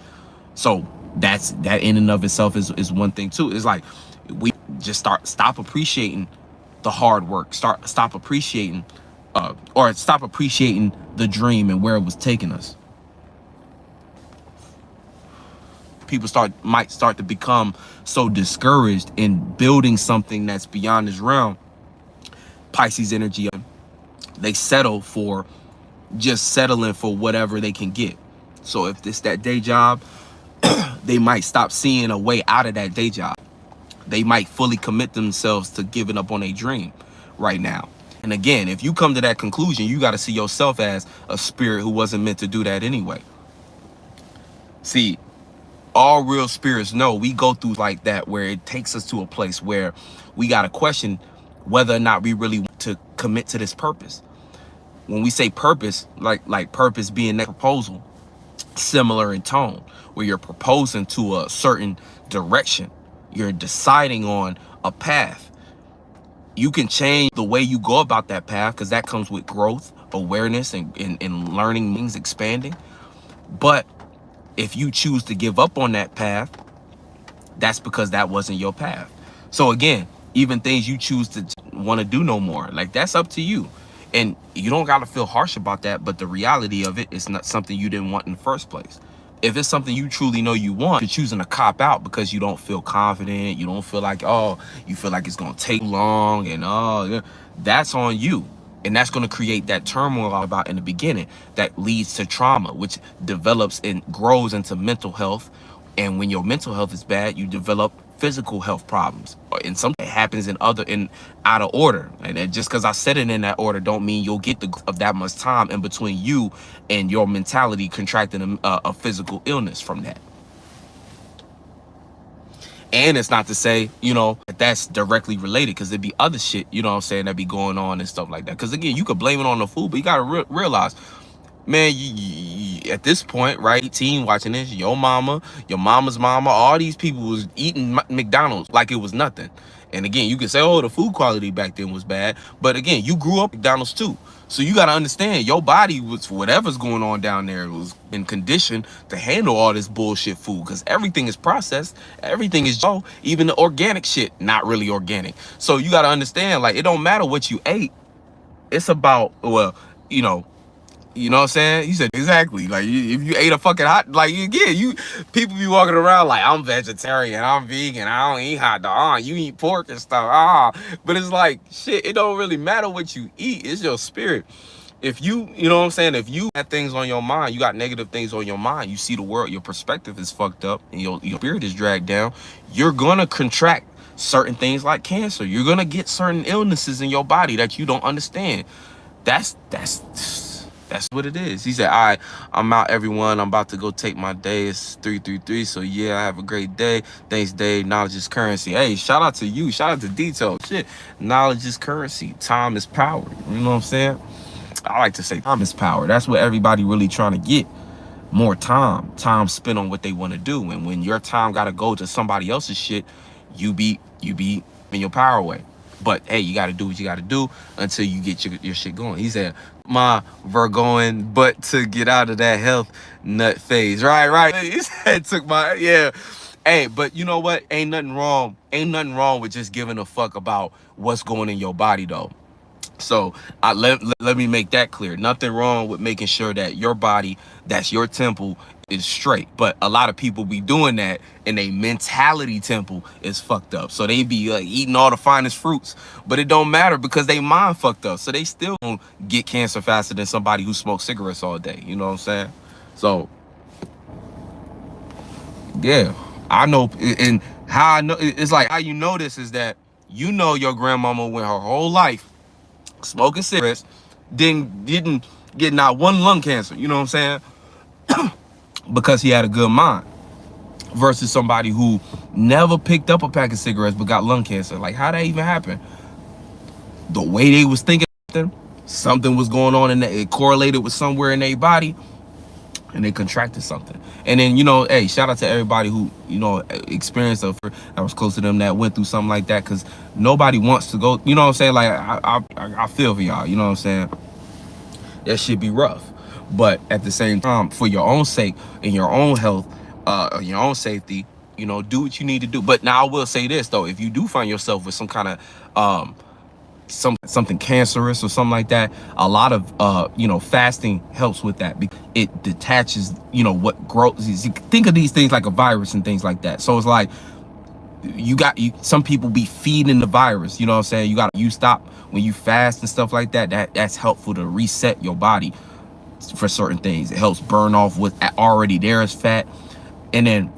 So that in and of itself is one thing too. It's like we just stop appreciating the hard work, stop appreciating or stop appreciating the dream and where it was taking us. People might start to become so discouraged in building something that's beyond this realm. Pisces energy, they settle for just settling for whatever they can get. So if it's that day job, they might stop seeing a way out of that day job. They might fully commit themselves to giving up on a dream right now. And again, if you come to that conclusion, you got to see yourself as a spirit who wasn't meant to do that anyway. See, all real spirits know we go through like that, where it takes us to a place where we got to question whether or not we really want to commit to this purpose. When we say purpose, like purpose being that proposal, similar in tone, where you're proposing to a certain direction, you're deciding on a path. You can change the way you go about that path, because that comes with growth, awareness, and learning things, expanding. But if you choose to give up on that path, that's because that wasn't your path. So again, even things you choose to want to do no more, like, that's up to you. And you don't got to feel harsh about that, but the reality of it is not something you didn't want in the first place. If it's something you truly know you want, you're choosing to cop out because you don't feel confident, you don't feel like, oh, you feel like it's going to take long, and oh, that's on you. And that's going to create that turmoil about in the beginning that leads to trauma, which develops and grows into mental health. And when your mental health is bad, you develop physical health problems. And something happens in out of order. And just because I said it in that order don't mean you'll get of that much time in between you and your mentality contracting a physical illness from that. And it's not to say, you know, that's directly related, because there'd be other shit, you know what I'm saying, that be going on and stuff like that. Because again, you could blame it on the food, but you got to realize, man, you, at this point, right, 18 watching this, your mama, your mama's mama, all these people was eating McDonald's like it was nothing. And again, you can say, oh, the food quality back then was bad. But again, you grew up McDonald's too. So you got to understand, your body was, whatever's going on down there, was in condition to handle all this bullshit food, because everything is processed. Everything is, even the organic shit, not really organic. So you got to understand, like, it don't matter what you ate. It's about, well, you know what I'm saying? He said, exactly. Like, if you ate a fucking hot, like, again, people be walking around like, I'm vegetarian, I'm vegan, I don't eat hot dog. You eat pork and stuff. But it's like, shit, it don't really matter what you eat. It's your spirit. If you know what I'm saying? If you have things on your mind, you got negative things on your mind, you see the world, your perspective is fucked up, and your spirit is dragged down, you're going to contract certain things like cancer. You're going to get certain illnesses in your body that you don't understand. That's what it is. He said, all right, I'm out, everyone. I'm about to go take my day. It's 3:33. So yeah, I have a great day. Thanks, Dave. Knowledge is currency. Hey, shout out to you. Shout out to Detail. Shit. Knowledge is currency. Time is power. You know what I'm saying? I like to say time is power. That's what everybody really trying to get. More time. Time spent on what they want to do. And when your time got to go to somebody else's shit, you be in your power away. But hey, you got to do what you got to do until you get your shit going. He said, my Virgoing butt to get out of that health nut phase. Right. He said, took my, yeah. Hey, but you know what? Ain't nothing wrong with just giving a fuck about what's going in your body, though. So let me make that clear. Nothing wrong with making sure that your body, that's your temple, is straight. But a lot of people be doing that, and a mentality temple is fucked up. So they be like eating all the finest fruits, but it don't matter because they mind fucked up. So they still don't get cancer faster than somebody who smokes cigarettes all day. You know what I'm saying? So yeah, I know. And how I know, it's like how you know this is that You know your grandmama went her whole life smoking cigarettes, didn't get not one lung cancer, you know what I'm saying? Because he had a good mind. Versus somebody who never picked up a pack of cigarettes but got lung cancer. Like, how that even happen? The way they was thinking, something was going on in that, it correlated with somewhere in their body, and they contracted something. And then, you know, hey, shout out to everybody who, you know, experienced that was close to them that went through something like that, because nobody wants to go, you know what I'm saying? Like, I feel for y'all, you know what I'm saying? That should be rough. But at the same time, for your own sake and your own health, your own safety, you know, do what you need to do. But now I will say this though, if you do find yourself with some kind of something cancerous or something like that, a lot of you know, fasting helps with that, because it detaches, you know, what grows. Think of these things like a virus and things like that. So it's like some people be feeding the virus, you know what I'm saying? You stop when you fast and stuff like that. That's helpful to reset your body for certain things. It helps burn off what already there is fat. And then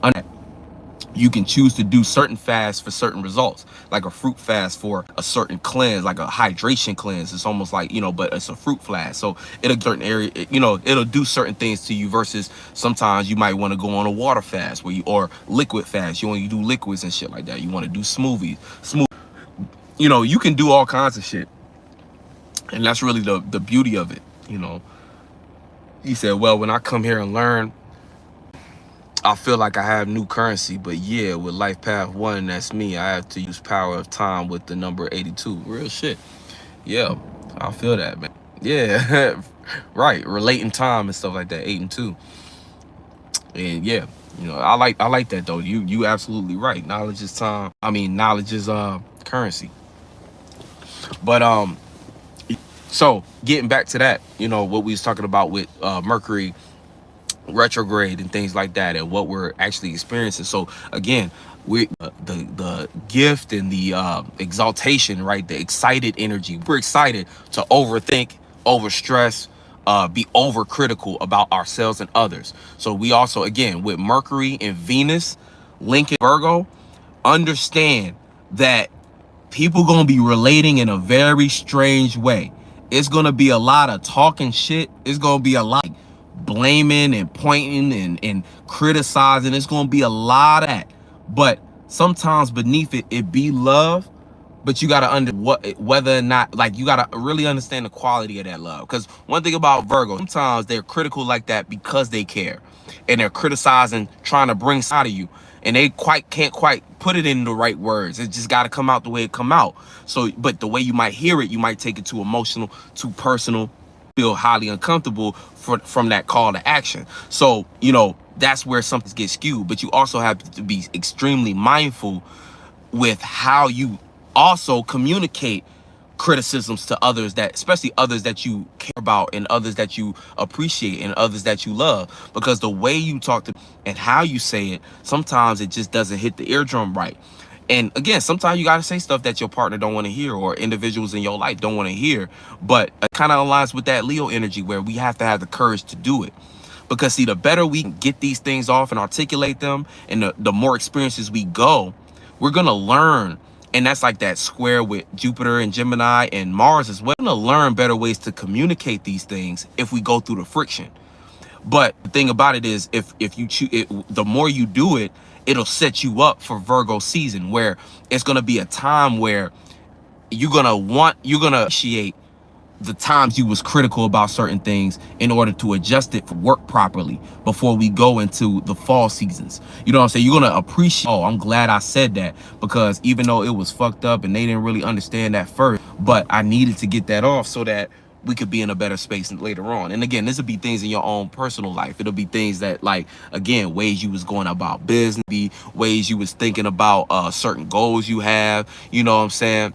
you can choose to do certain fasts for certain results, like a fruit fast for a certain cleanse, like a hydration cleanse. It's almost like, you know, but it's a fruit fast. So it'll certain area, you know, it'll do certain things to you, versus sometimes you might want to go on a water fast or liquid fast. You only do liquids and shit like that. You want to do smoothies, you know, you can do all kinds of shit. And that's really the beauty of it, you know. He said, well, when I come here and learn, I feel like I have new currency. But yeah, with life path 1, that's me. I have to use power of time with the number 82. Real shit. Yeah, I feel that, man. Yeah, right. Relating time and stuff like that, 8 and 2. And yeah, you know, I like that though. You absolutely right. Knowledge is time. I mean, knowledge is currency. But so getting back to that, you know, what we was talking about with Mercury retrograde and things like that, and what we're actually experiencing. So again, the gift and the exaltation, right? The excited energy. We're excited to overthink, overstress, be overcritical about ourselves and others. So we also, again, with Mercury and Venus linking Virgo, understand that people gonna be relating in a very strange way. It's gonna be a lot of talking shit. It's gonna be a lot of blaming and pointing and criticizing. It's gonna be a lot of that. But sometimes beneath it be love. But you gotta whether or not, like, you gotta really understand the quality of that love. Because one thing about Virgo, sometimes they're critical like that because they care, and they're criticizing, trying to bring out of you, and they can't quite put it in the right words. It just got to come out the way it come out. So, but the way you might hear it, you might take it too emotional, too personal, feel highly uncomfortable from that call to action. So, you know, that's where something gets skewed. But you also have to be extremely mindful with how you also communicate criticisms to others, that especially others that you care about and others that you appreciate and others that you love, because the way you talk to and how you say it, sometimes it just doesn't hit the eardrum right. And again, sometimes you got to say stuff that your partner don't want to hear, or individuals in your life don't want to hear. But it kind of aligns with that Leo energy, where we have to have the courage to do it. Because see, the better we can get these things off and articulate them, and the more experiences we go, we're gonna learn. And that's like that square with Jupiter and Gemini and Mars as well. We're gonna learn better ways to communicate these things if we go through the friction. But the thing about it is, if you choose it, the more you do it, it'll set you up for Virgo season, where it's gonna be a time where you're gonna appreciate the times you was critical about certain things in order to adjust it for work properly before we go into the fall seasons. You know what I'm saying? You're gonna appreciate, oh, I'm glad I said that, because even though it was fucked up and they didn't really understand that first, but I needed to get that off so that we could be in a better space later on. And again, this will be things in your own personal life. It'll be things that, like, again, ways you was going about business, be ways you was thinking about certain goals you have, you know what I'm saying?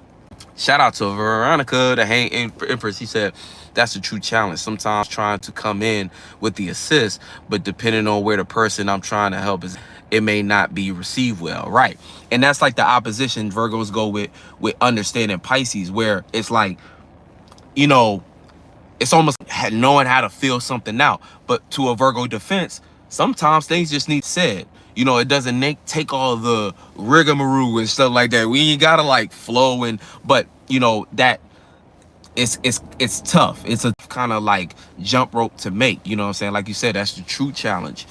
Shout out to Veronica, the Hang Empress. He said, that's a true challenge. Sometimes trying to come in with the assist, but depending on where the person I'm trying to help is, it may not be received well. Right. And that's like the opposition Virgos go with understanding Pisces, where it's like, you know, it's almost knowing how to feel something out. But to a Virgo defense, sometimes things just need said. You know, it doesn't take all the rigmarole and stuff like that. We ain't gotta like flow and, but you know that it's tough. It's a kind of like jump rope to make. You know what I'm saying? Like you said, that's the true challenge.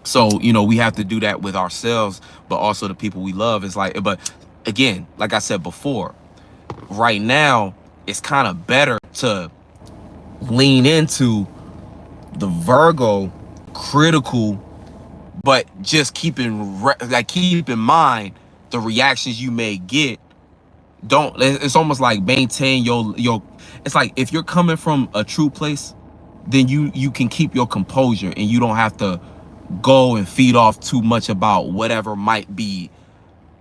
So you know we have to do that with ourselves, but also the people we love. It's like, but again, like I said before, right now it's kind of better to lean into the Virgo critical, but just keep in mind the reactions you may get. Don't, it's almost like maintain your it's like if you're coming from a true place, then you can keep your composure and you don't have to go and feed off too much about whatever might be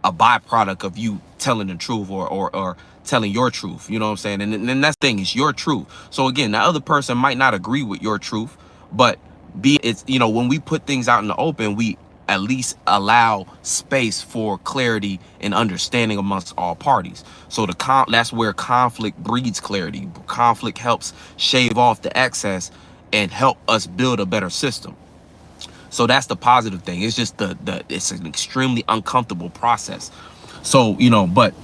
a byproduct of you telling the truth or telling your truth. You know what I'm saying? And then that thing is your truth. So again, the other person might not agree with your truth, but it's, you know, when we put things out in the open, we at least allow space for clarity and understanding amongst all parties. So that's where conflict breeds clarity. Conflict helps shave off the excess and help us build a better system. So that's the positive thing. It's just it's an extremely uncomfortable process. So, you know, but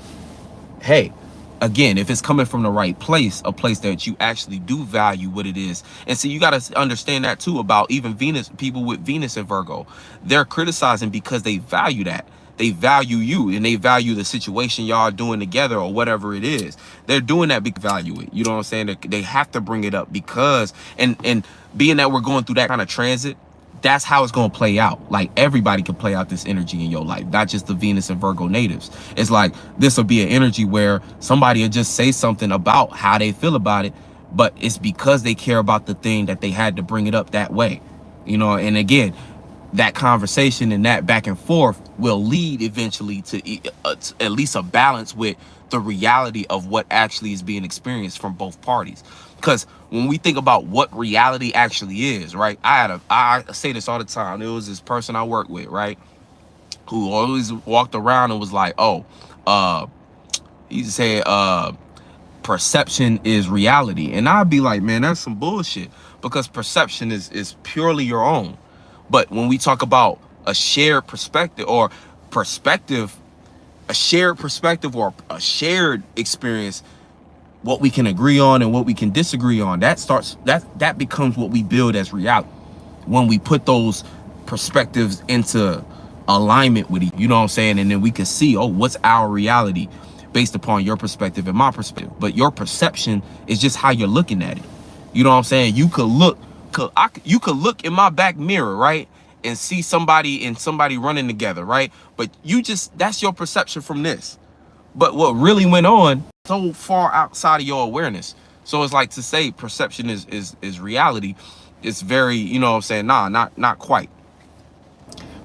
hey, again, if it's coming from the right place, a place that you actually do value what it is. And so you got to understand that too about even Venus, people with Venus and Virgo, they're criticizing because they value that. They value you and they value the situation y'all are doing together or whatever it is. They're doing that because they value it. You know what I'm saying? They have to bring it up because, and being that we're going through that kind of transit, that's how it's going to play out. Like everybody can play out this energy in your life, not just the Venus and Virgo natives. It's like this will be an energy where somebody will just say something about how they feel about it, but it's because they care about the thing that they had to bring it up that way. You know, and again, that conversation and that back and forth will lead eventually to at least a balance with the reality of what actually is being experienced from both parties. Because when we think about what reality actually is, right? I say this all the time. There was this person I work with, right, who always walked around and was like, oh, he said, perception is reality. And I'd be like, man, that's some bullshit, because perception is purely your own. But when we talk about a shared perspective or a shared perspective or a shared experience, what we can agree on and what we can disagree on, that becomes what we build as reality. When we put those perspectives into alignment with each, you know what I'm saying? And then we can see, oh, what's our reality based upon your perspective and my perspective. But your perception is just how you're looking at it. You know what I'm saying? You could look in my back mirror, right, and see somebody and somebody running together, right? But that's your perception from this. But what really went on so far outside of your awareness. So it's like to say perception is reality. It's very, you know what I'm saying? Nah, not quite.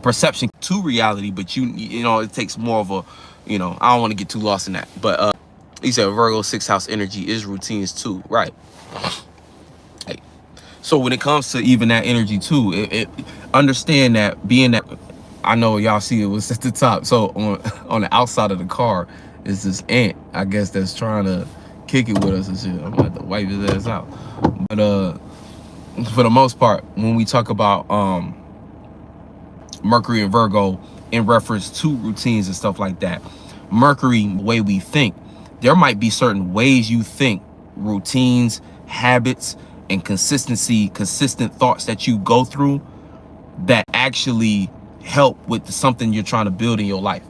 Perception to reality, but you know, it takes more of a, you know, I don't want to get too lost in that. But he said Virgo 6th house energy is routines too, right? Hey. So when it comes to even that energy too, it understand that being that, I know y'all see it was at the top. So on the outside of the car is this ant, I guess, that's trying to kick it with us and shit. I'm gonna have to wipe his ass out. But for the most part, when we talk about Mercury and Virgo in reference to routines and stuff like that, Mercury, the way we think, there might be certain ways you think, routines, habits, and consistent thoughts that you go through that actually help with something you're trying to build in your life.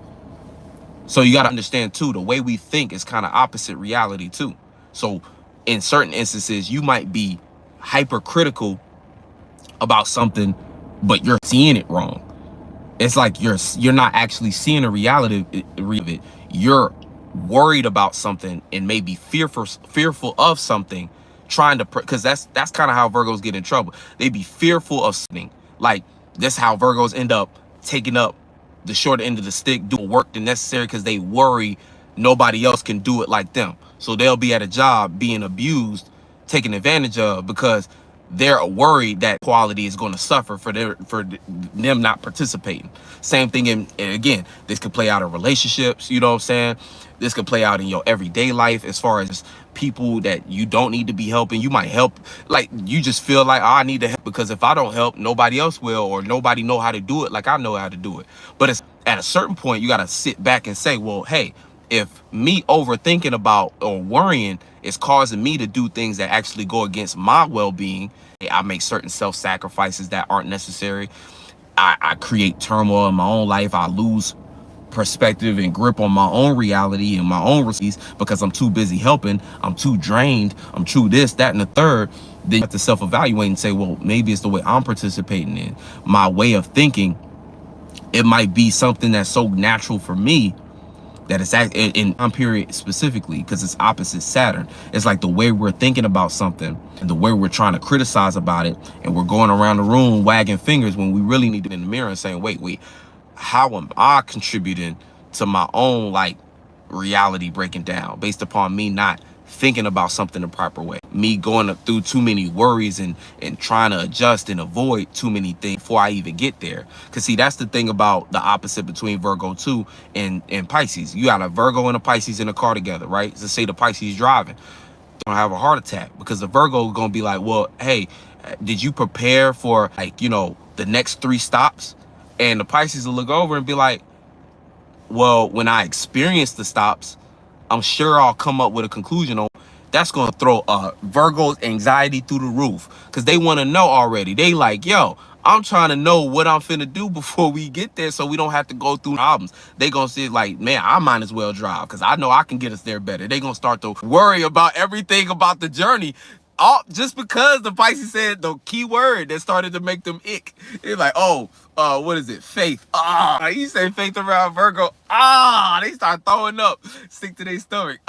So you got to understand too, the way we think is kind of opposite reality too. So in certain instances, you might be hypercritical about something, but you're seeing it wrong. It's like you're not actually seeing a reality of it. You're worried about something and maybe fearful of something, trying to, because that's kind of how Virgos get in trouble. They be fearful of something. Like that's how Virgos end up taking up the short end of the stick, doing work the necessary, because they worry nobody else can do it like them. So they'll be at a job being abused, taken advantage of, because they're worried that quality is going to suffer for them not participating. Same thing and again, this could play out in relationships, you know what I'm saying? This could play out in your everyday life as far as people that you don't need to be helping. You might help, like you just feel like, oh, I need to help because if I don't help, nobody else will, or nobody know how to do it like I know how to do it. But it's at a certain point, you got to sit back and say, well, hey, if me overthinking about or worrying is causing me to do things that actually go against my well-being, I make certain self-sacrifices that aren't necessary. I create turmoil in my own life. I lose perspective and grip on my own reality and my own receipts because I'm too busy helping. I'm too drained. I'm too this, that, and the third. Then you have to self-evaluate and say, well, maybe it's the way I'm participating in my way of thinking. It might be something that's so natural for me that it's in time period specifically because it's opposite Saturn. It's like the way we're thinking about something and the way we're trying to criticize about it, and we're going around the room wagging fingers when we really need to be in the mirror and saying, wait, how am I contributing to my own like reality breaking down based upon me not thinking about something the proper way, me going through too many worries and trying to adjust and avoid too many things before I even get there. Because see, that's the thing about the opposite between Virgo 2 and Pisces. You got a Virgo and a Pisces in a car together, right? So say the Pisces driving, don't have a heart attack because the Virgo is gonna be like, well, hey, did you prepare for like, you know, the next 3 stops? And the Pisces will look over and be like, well, when I experience the stops, I'm sure I'll come up with a conclusion on. That's going to throw Virgo's anxiety through the roof because they want to know already. They like, yo, I'm trying to know what I'm finna do before we get there so we don't have to go through problems. They going to say like, man, I might as well drive because I know I can get us there better. They going to start to worry about everything about the journey. All just because the Pisces said the key word that started to make them ick. It's like, oh, what is it? Faith. You say faith around Virgo. They start throwing up. Stick to their stomach.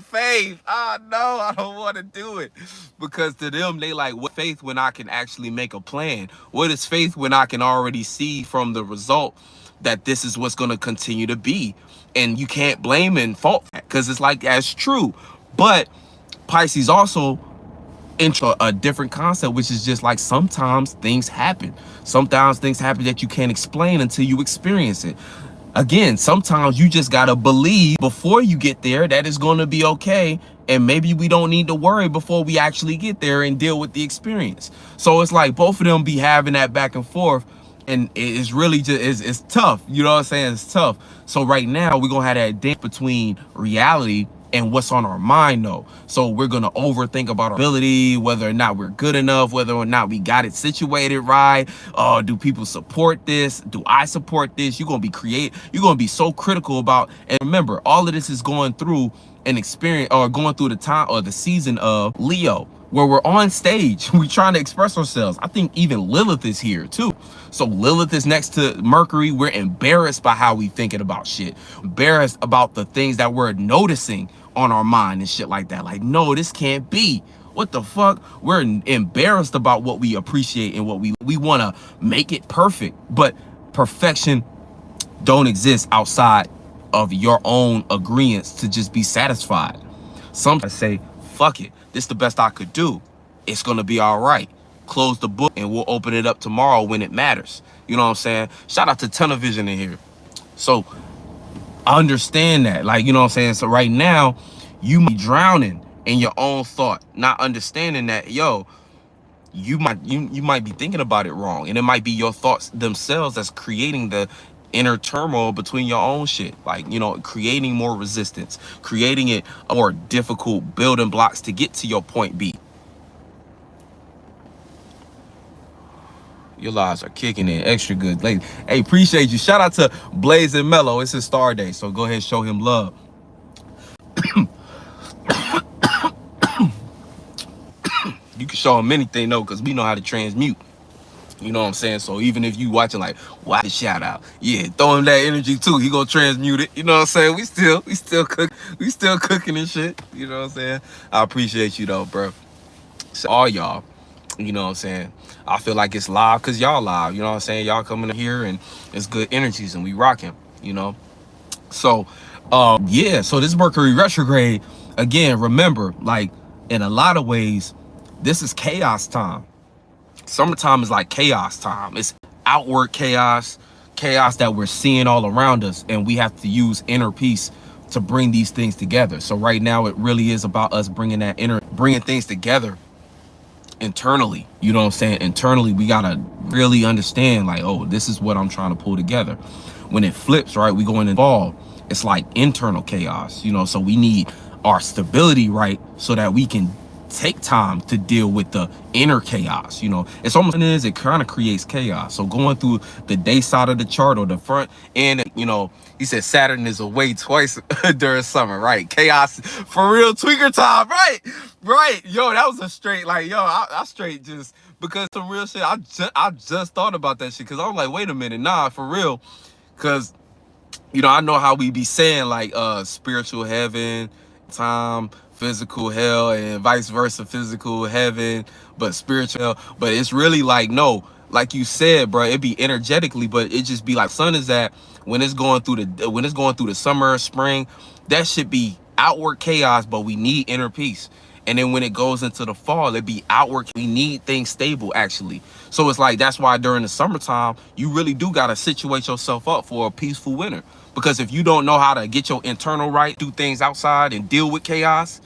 Faith. No, I don't want to do it. Because to them, they like, what faith when I can actually make a plan? What is faith when I can already see from the result that this is what's going to continue to be? And you can't blame and fault that because it's like, that's true. But Pisces also into a different concept, which is just like sometimes things happen. Sometimes things happen that you can't explain until you experience it. Again, sometimes you just gotta believe before you get there that it's gonna be okay, and maybe we don't need to worry before we actually get there and deal with the experience. So it's like both of them be having that back and forth, and it's really just it's tough. You know what I'm saying? It's tough. So right now we're gonna have that dance between reality and what's on our mind though. So we're gonna overthink about our ability, whether or not we're good enough, whether or not we got it situated right. Do people support this? Do I support this? You're gonna be so critical about, and remember, all of this is going through an experience or going through the time or the season of Leo, where we're on stage, we're trying to express ourselves. I think even Lilith is here too. So Lilith is next to Mercury. We're embarrassed by how we thinking about shit, embarrassed about the things that we're noticing on our mind and shit like that. Like, no, this can't be. What the fuck? We're embarrassed about what we appreciate and what we want to make it perfect. But perfection don't exist outside of your own agreements to just be satisfied. Sometimes say, fuck it, this is the best I could do. It's gonna be all right. Close the book and we'll open it up tomorrow when it matters. You know what I'm saying? Shout out to Television in here. So I understand that, like, you know what I'm saying? So right now, you might be drowning in your own thought, not understanding that, yo, you might be thinking about it wrong, and it might be your thoughts themselves that's creating the inner turmoil between your own shit, like, you know, creating more resistance, creating it more difficult building blocks to get to your point B. Your lives are kicking in extra good lady. Hey, appreciate you. Shout out to Blaze and Mellow. It's his star day, so go ahead and show him love. You can show him anything though, because we know how to transmute. You know what I'm saying? So even if you watching like, why the shout out? Yeah, throw him that energy too. He gonna transmute it. You know what I'm saying? We still cooking and shit. You know what I'm saying? I appreciate you though, bro. So all y'all, you know what I'm saying? I feel like it's live because y'all live. You know what I'm saying? Y'all coming in here and it's good energies and we rocking, you know? So, yeah, so this Mercury retrograde, again, remember, like, in a lot of ways, This is chaos time. Summertime is like chaos time. It's outward chaos, chaos that we're seeing all around us, and we have to use inner peace to bring these things together. So right now it really is about us bringing things together internally. You know what I'm saying? Internally, we gotta really understand, like, oh, this is what I'm trying to pull together. When it flips, right, we go in and fall. It's like internal chaos, you know. So we need our stability, right, so that we can take time to deal with the inner chaos. You know, it's almost it kind of creates chaos. So going through the day side of the chart or the front end, you know, he said Saturn is away twice during summer, right? Chaos for real, tweaker time, right. Yo, that was a straight, like, yo, I straight just, because some real shit, I just thought about that shit, because I was like, wait a minute, nah, for real. Because, you know, I know how we be saying, like, spiritual heaven, time, physical hell, and vice versa, physical heaven, but spiritual hell. But it's really like, no, like you said, bro, it be energetically, but it just be like sun is that when it's going through the summer, spring, that should be outward chaos, but we need inner peace. And then when it goes into the fall, it be outward. We need things stable, actually. So it's like, that's why during the summertime, you really do got to situate yourself up for a peaceful winter. Because if you don't know how to get your internal right, do things outside and deal with chaos,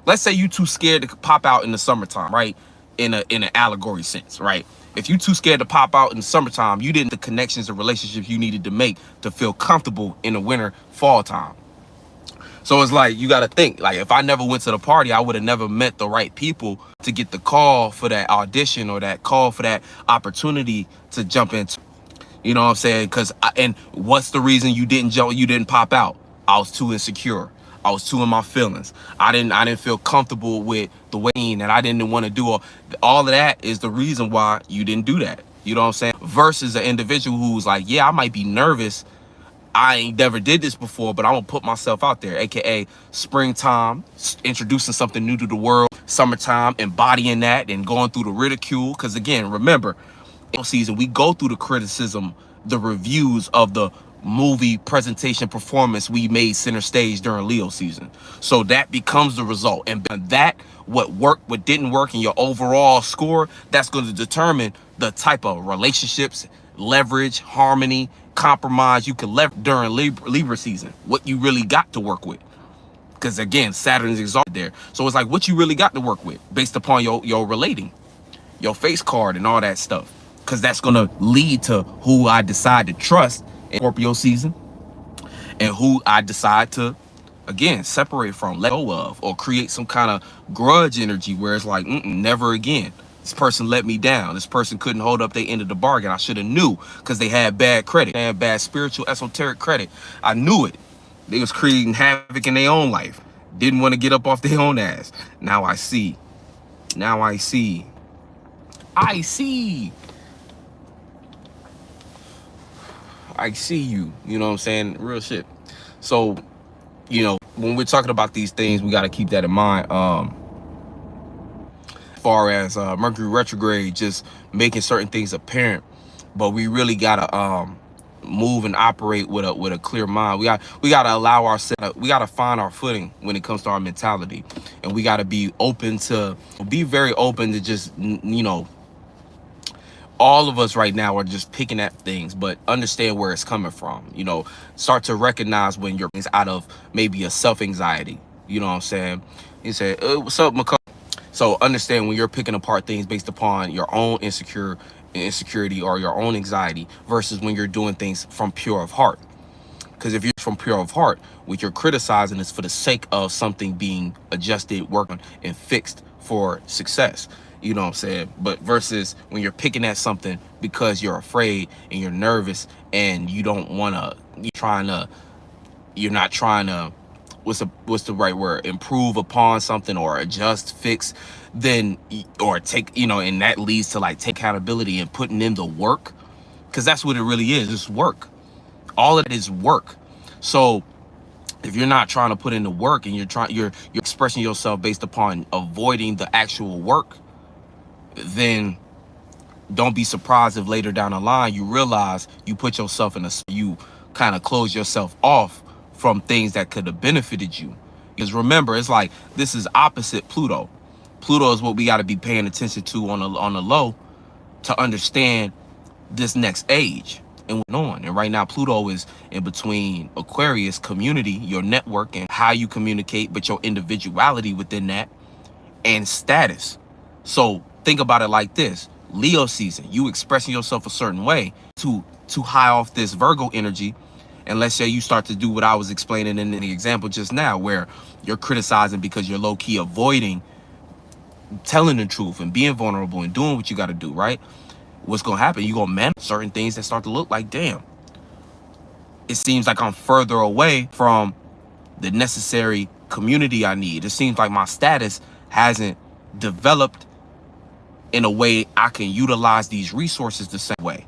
let's say you too scared to pop out in the summertime, right? In an allegory sense, right? If you too scared to pop out in the summertime, you didn't the connections and relationships you needed to make to feel comfortable in the winter, fall time. So it's like, you got to think, like, if I never went to the party, I would have never met the right people to get the call for that audition or that call for that opportunity to jump into. You know what I'm saying? And what's the reason you didn't pop out? I was too insecure. I was too in my feelings. I didn't feel comfortable with the way that I didn't want to do all of that is the reason why you didn't do that. You know what I'm saying? Versus an individual who's like, yeah, I might be nervous. I ain't never did this before, but I'm gonna put myself out there, aka springtime, introducing something new to the world, summertime, embodying that and going through the ridicule. Because again, remember, season we go through the criticism, the reviews of the movie presentation performance we made center stage during Leo season. So that becomes the result, and that what worked, what didn't work in your overall score, that's going to determine the type of relationships, leverage, harmony, compromise you can leverage during Libra season, what you really got to work with. Because again, Saturn is exalted there. So it's like what you really got to work with based upon your relating, your face card and all that stuff. Because that's going to lead to who I decide to trust in Scorpio season and who I decide to, again, separate from, let go of, or create some kind of grudge energy where it's like, never again. This person let me down. This person couldn't hold up their end of the bargain. I should have knew, because they had bad credit. They had bad spiritual, esoteric credit. I knew it. They was creating havoc in their own life. Didn't want to get up off their own ass. Now I see. Now I see. I see. I see you. You know what I'm saying? Real shit. So, you know, when we're talking about these things, we got to keep that in mind. Far as Mercury retrograde, just making certain things apparent, but we really gotta move and operate with a clear mind. We gotta allow ourselves, we gotta find our footing when it comes to our mentality, and we gotta be very open to just, you know, all of us right now are just picking at things, but understand where it's coming from. You know, start to recognize when you're out of maybe a self-anxiety. You know what I'm saying? You say, what's up, McCall? So understand when you're picking apart things based upon your own insecurity or your own anxiety versus when you're doing things from pure of heart. Because if you're from pure of heart, what you're criticizing is for the sake of something being adjusted, working, and fixed for success. You know what I'm saying? But versus when you're picking at something because you're afraid and you're nervous and you don't want to, you're not trying to, what's the right word, improve upon something or adjust, fix, then, or take, you know, and that leads to like take accountability and putting in the work, because that's what it really is. It's work. All of it is work. So if you're not trying to put in the work and you're expressing yourself based upon avoiding the actual work, then don't be surprised if later down the line you realize you put yourself you kind of close yourself off from things that could have benefited you. Because remember, it's like, this is opposite Pluto. Pluto is what we got to be paying attention to on the low to understand this next age and what's going on. And right now, Pluto is in between Aquarius, community, your network, and how you communicate, but your individuality within that, and status. So think about it like this: Leo season, you expressing yourself a certain way to high off this Virgo energy. And let's say you start to do what I was explaining in the example just now, where you're criticizing because you're low-key avoiding telling the truth and being vulnerable and doing what you got to do, right? What's going to happen? You're going to manage certain things that start to look like, damn, it seems like I'm further away from the necessary community I need. It seems like my status hasn't developed in a way I can utilize these resources the same way.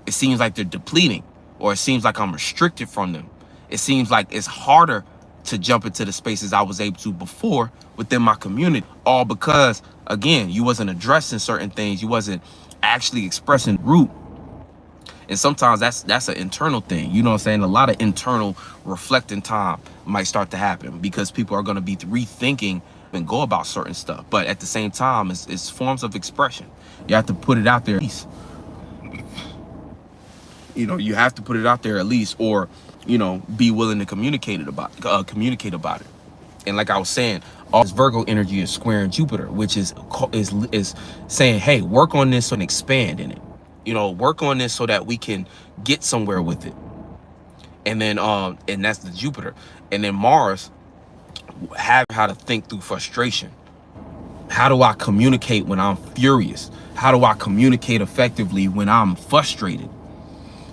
It seems like they're depleting, or it seems like I'm restricted from them. It seems like it's harder to jump into the spaces I was able to before within my community, all because, again, you wasn't addressing certain things. You wasn't actually expressing root. And sometimes that's an internal thing. You know what I'm saying? A lot of internal reflecting time might start to happen because people are going to be rethinking and go about certain stuff. But at the same time, it's forms of expression. You have to put it out there at least. You know, you have to put it out there at least, or, you know, be willing to communicate about it. And like I was saying, all this Virgo energy is squaring Jupiter, which is saying, hey, work on this and expand in it. You know, work on this so that we can get somewhere with it. And then and that's the Jupiter. And then Mars, have how to think through frustration. How do I communicate when I'm furious? How do I communicate effectively when I'm frustrated?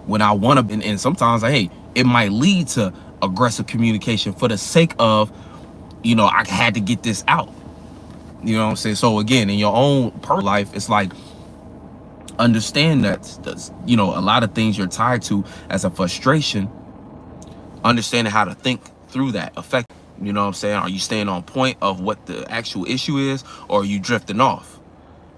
When I want to, and sometimes, hey, it might lead to aggressive communication for the sake of, you know, I had to get this out. You know what I'm saying? So again, in your own personal life, it's like, understand that, you know, a lot of things you're tied to as a frustration, understanding how to think through that effect. You know what I'm saying? Are you staying on point of what the actual issue is, or are you drifting off?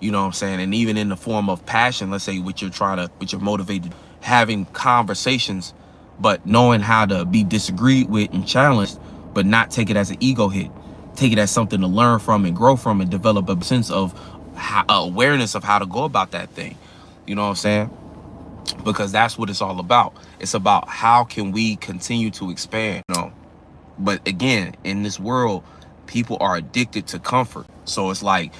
You know what I'm saying? And even in the form of passion, let's say what you're motivated, having conversations, but knowing how to be disagreed with and challenged, but not take it as an ego hit. Take it as something to learn from and grow from and develop a sense of awareness of how to go about that thing. You know what I'm saying? Because that's what it's all about. It's about how can we continue to expand, you know? But again, in this world, people are addicted to comfort. So it's like,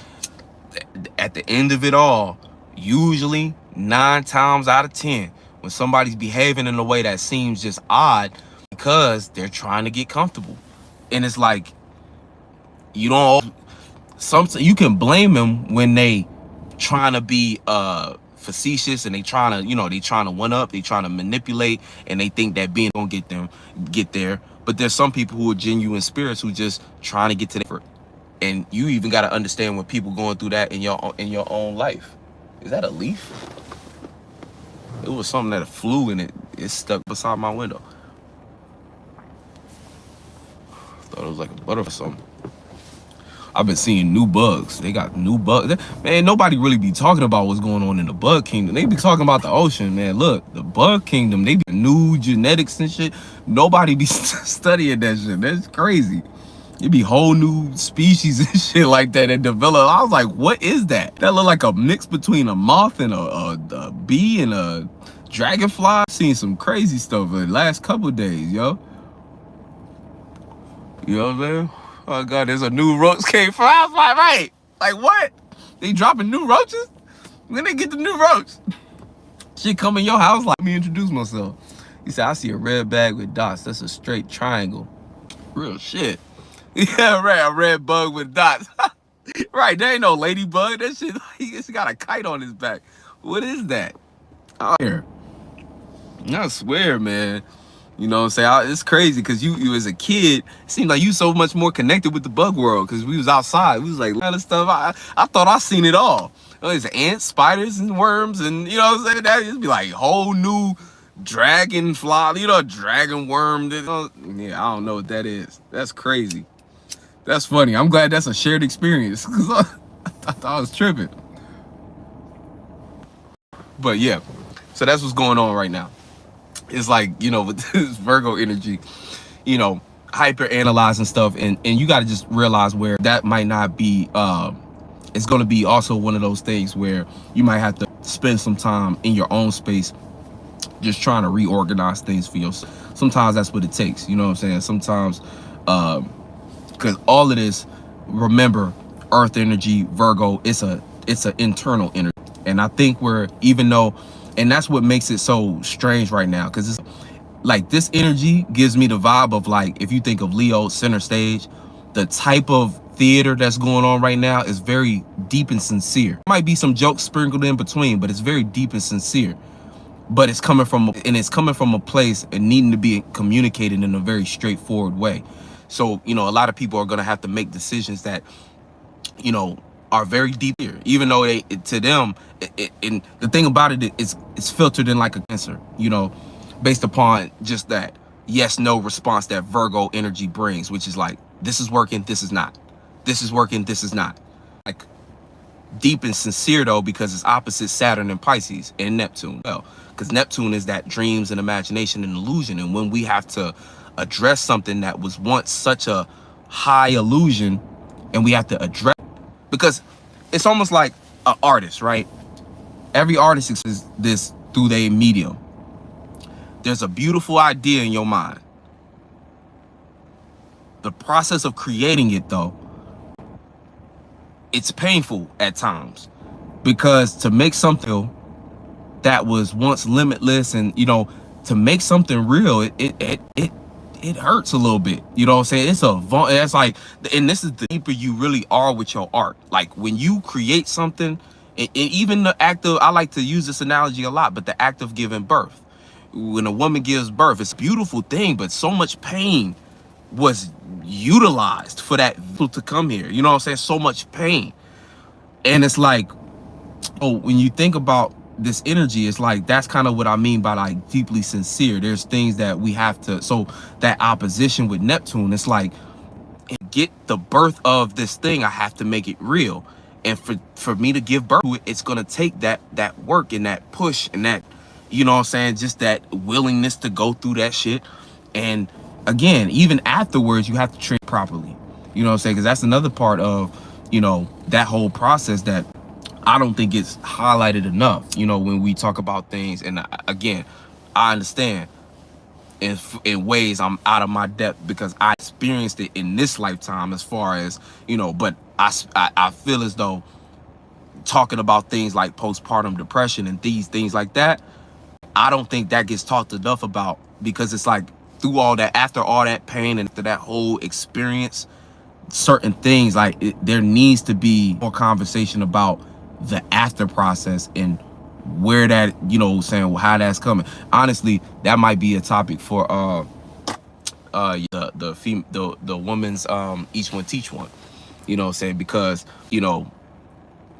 at the end of it all, usually 9 times out of 10, when somebody's behaving in a way that seems just odd, because they're trying to get comfortable. And it's like, you can blame them when they trying to be facetious, and they trying to one up, they trying to manipulate, and they think that being gonna get there. But there's some people who are genuine spirits who just trying to get to the, and you even got to understand when people going through that in your own life. Is that a leaf? It was something that flew and it stuck beside my window. Thought it was like a butterfly or something. I've been seeing new bugs. They got new bugs. Man, nobody really be talking about what's going on in the bug kingdom. They be talking about the ocean, man. Look, the bug kingdom, they be new genetics and shit. Nobody be studying that shit. That's crazy. It be whole new species and shit like that develop. I was like, what is that? That look like a mix between a moth and a bee and a dragonfly. I've seen some crazy stuff in the last couple of days, yo. You know what I'm saying? Oh God, there's a new roach came from. I was like, right, like what? They dropping new roaches? When they get the new roach? Shit come in your house, like, let me introduce myself. He said, I see a red bag with dots. That's a straight triangle. Real shit. Yeah, right, a red bug with dots. Right, there ain't no ladybug. That shit, he got a kite on his back. What is that? Oh, here. I swear, man. You know what I'm saying? It's crazy because you as a kid, it seemed like you so much more connected with the bug world because we was outside. We was like, kind of stuff. I thought I seen it all. There's ants, spiders, and worms, and you know what I'm saying? That it'd be like whole new dragonfly, you know, dragon worm. Yeah, I don't know what that is. That's crazy. That's funny. I'm glad that's a shared experience because I thought I was tripping. But yeah, so that's what's going on right now. It's like, you know, with this Virgo energy, you know, hyper analyzing stuff, and you got to just realize where that might not be it's going to be also one of those things where you might have to spend some time in your own space just trying to reorganize things for yourself. Sometimes that's what it takes, you know what I'm saying? Sometimes because all of this, remember, earth energy, Virgo, it's an internal energy. And I think we're, even though, and that's what makes it so strange right now, because it's like this energy gives me the vibe of, like, if you think of Leo center stage, the type of theater that's going on right now is very deep and sincere. Might be some jokes sprinkled in between, but it's very deep and sincere. But it's coming from a place and needing to be communicated in a very straightforward way. So, you know, a lot of people are going to have to make decisions that, you know, are very deep here, even though to them, and the thing about it is it's filtered in like a cancer, you know, based upon just that yes, no response that Virgo energy brings, which is like, this is working, this is not. This is working, this is not. Like, deep and sincere though, because it's opposite Saturn and Pisces and Neptune. Well, because Neptune is that dreams and imagination and illusion. And when we have to address something that was once such a high illusion, and we have to address, because it's almost like an artist, right? Every artist is this through their medium. There's a beautiful idea in your mind. The process of creating it though, it's painful at times, because to make something that was once limitless, and you know, to make something real, it hurts a little bit, you know what I'm saying? It's like, and this is the deeper you really are with your art. Like when you create something, and even the act of, I like to use this analogy a lot, but the act of giving birth, when a woman gives birth, it's a beautiful thing, but so much pain was utilized for that to come here, you know what I'm saying? So much pain. And it's like, oh, when you think about this energy, it's like, that's kind of what I mean by like deeply sincere. There's things that we have to, so that opposition with Neptune, it's like, get the birth of this thing, I have to make it real. And for me to give birth to it, it's gonna take that work and that push and that, you know what I'm saying, just that willingness to go through that shit. And again, even afterwards, you have to train properly, you know what I'm saying? Because that's another part of, you know, that whole process that I don't think it's highlighted enough, you know, when we talk about things. And again, I understand in ways I'm out of my depth because I experienced it in this lifetime, as far as, you know, but I feel as though talking about things like postpartum depression and these things like that, I don't think that gets talked enough about, because it's like, through all that, after all that pain and after that whole experience, certain things, like there needs to be more conversation about the after process and where that, you know, saying how that's coming. Honestly, that might be a topic for the woman's each one teach one, you know what I'm saying? Because, you know,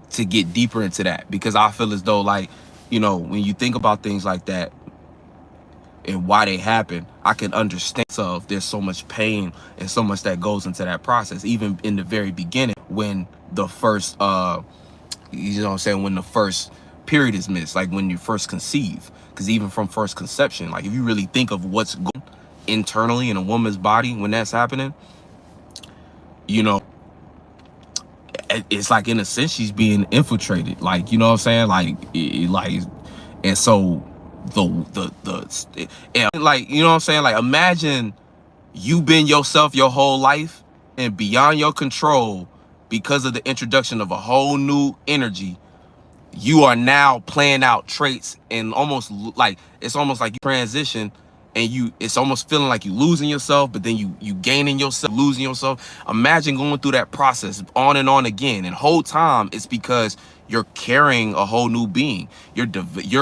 to get deeper into that, because I feel as though, like, you know, when you think about things like that and why they happen, I can understand. So there's so much pain and so much that goes into that process, even in the very beginning, when the first you know what I'm saying, when the first period is missed, like when you first conceive. Because even from first conception, like if you really think of what's going internally in a woman's body when that's happening, you know, it's like, in a sense, she's being infiltrated, like, you know what I'm saying, like and so and like, you know what I'm saying, like, imagine you been yourself your whole life, and beyond your control, because of the introduction of a whole new energy, you are now playing out traits, and almost like, it's almost like you transition, and it's almost feeling like you losing yourself, but then you gaining yourself, losing yourself. Imagine going through that process on and on again, and whole time it's because you're carrying a whole new being. You're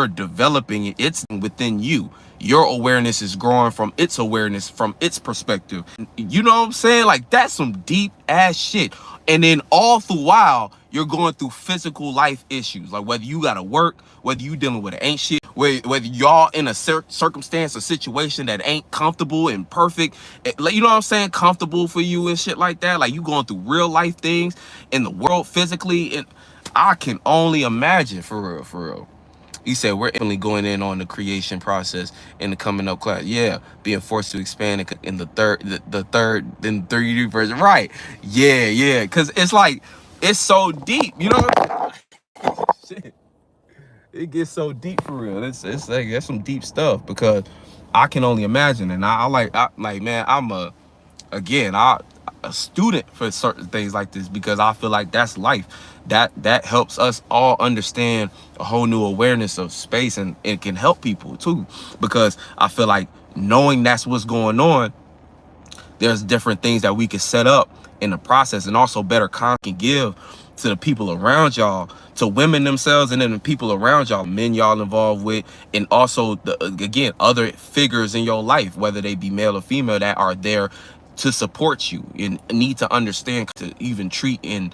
developing it. It's within you. Your awareness is growing from its awareness, from its perspective. You know what I'm saying? Like, that's some deep ass shit. And then all the while, you're going through physical life issues, like whether you gotta work, whether you dealing with it ain't shit, whether y'all in a circumstance or situation that ain't comfortable and perfect, you know what I'm saying, comfortable for you and shit like that. Like, you going through real life things in the world physically, and I can only imagine, for real, for real. He said, we're definitely going in on the creation process in the coming up class. Yeah, being forced to expand in the third, then 3D version. Right. Yeah, yeah. Because it's like, it's so deep, you know. Shit, it gets so deep for real. It's like that's some deep stuff, because I can only imagine. And I like, man, I'm a student for certain things like this, because I feel like that's life. That helps us all understand a whole new awareness of space, and it can help people too, because I feel like knowing that's what's going on, there's different things that we can set up in the process, and also better can give to the people around y'all, to women themselves, and then the people around y'all, men y'all involved with, and also again, other figures in your life, whether they be male or female, that are there to support you and need to understand to even treat and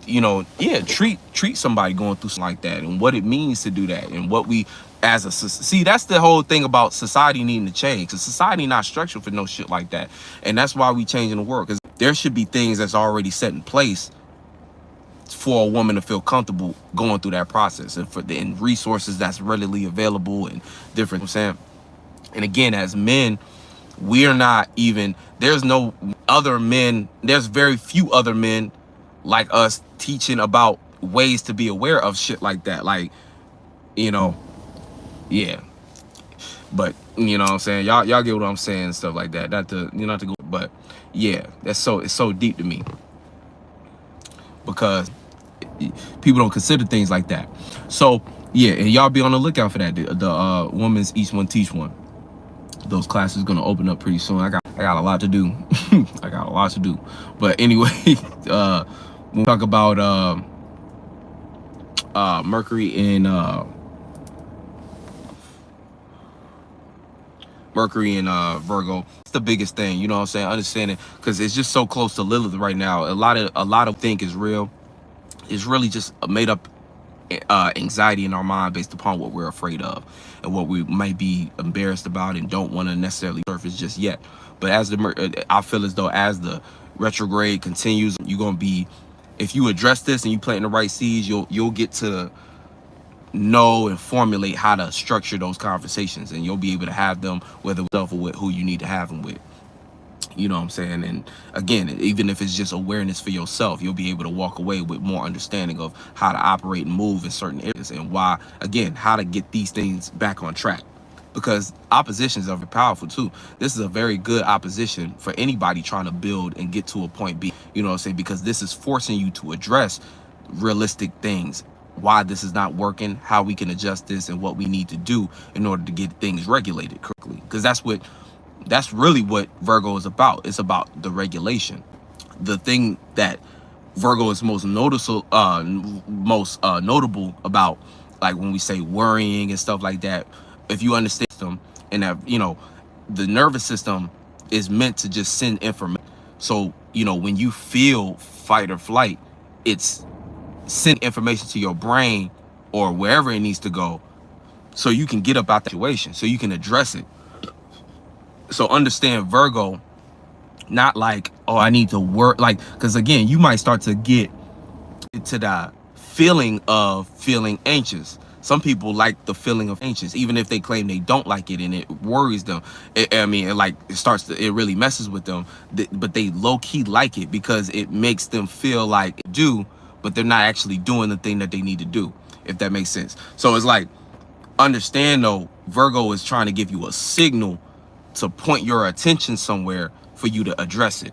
yeah, treat somebody going through something like that, and what it means to do that, and what we as a see, that's the whole thing about society needing to change, because society not structured for no shit like that. And that's why we changing the world, because there should be things that's already set in place for a woman to feel comfortable going through that process, and for the resources that's readily available and different, you know what I'm saying. And again, as men, we're not even, there's no other men, there's very few other men like us teaching about ways to be aware of shit like that, like, yeah. But you know what I'm saying, y'all get what I'm saying and stuff like that, not to go, but yeah, it's so deep to me, because people don't consider things like that. So yeah, and y'all be on the lookout for that, the women's Each One Teach One. Those classes gonna open up pretty soon. I got a lot to do. I got a lot to do. But anyway, we'll talk about Mercury in Virgo. It's the biggest thing, you know what I'm saying? Understanding, because it's just so close to Lilith right now. A lot of think is real. It's really just a made up anxiety in our mind based upon what we're afraid of and what we might be embarrassed about and don't want to necessarily surface just yet. But as I feel as though as the retrograde continues, you're gonna be, if you address this and you plant the right seeds, you'll get to know and formulate how to structure those conversations, and you'll be able to have them whether with yourself or with who you need to have them with. You know what I'm saying? And again, even if it's just awareness for yourself, you'll be able to walk away with more understanding of how to operate and move in certain areas, and why, again, how to get these things back on track. Because oppositions are very powerful too. This is a very good opposition for anybody trying to build and get to a point B. You know what I'm saying? Because this is forcing you to address realistic things, why this is not working, how we can adjust this, and what we need to do in order to get things regulated correctly. Because that's really what Virgo is about. It's about the regulation. The thing that Virgo is most notable about, like when we say worrying and stuff like that, if you understand them, and that, the nervous system is meant to just send information. So, when you feel fight or flight, it's sending information to your brain or wherever it needs to go, so you can get up out the situation, so you can address it. So understand Virgo, not like, oh, I need to work, like, because again, you might start to get into the feeling of feeling anxious. Some people like the feeling of anxious, even if they claim they don't like it and it worries them. It really messes with them, but they low-key like it because it makes them feel like it do, but they're not actually doing the thing that they need to do, if that makes sense. So it's like, understand though, Virgo is trying to give you a signal to point your attention somewhere for you to address it.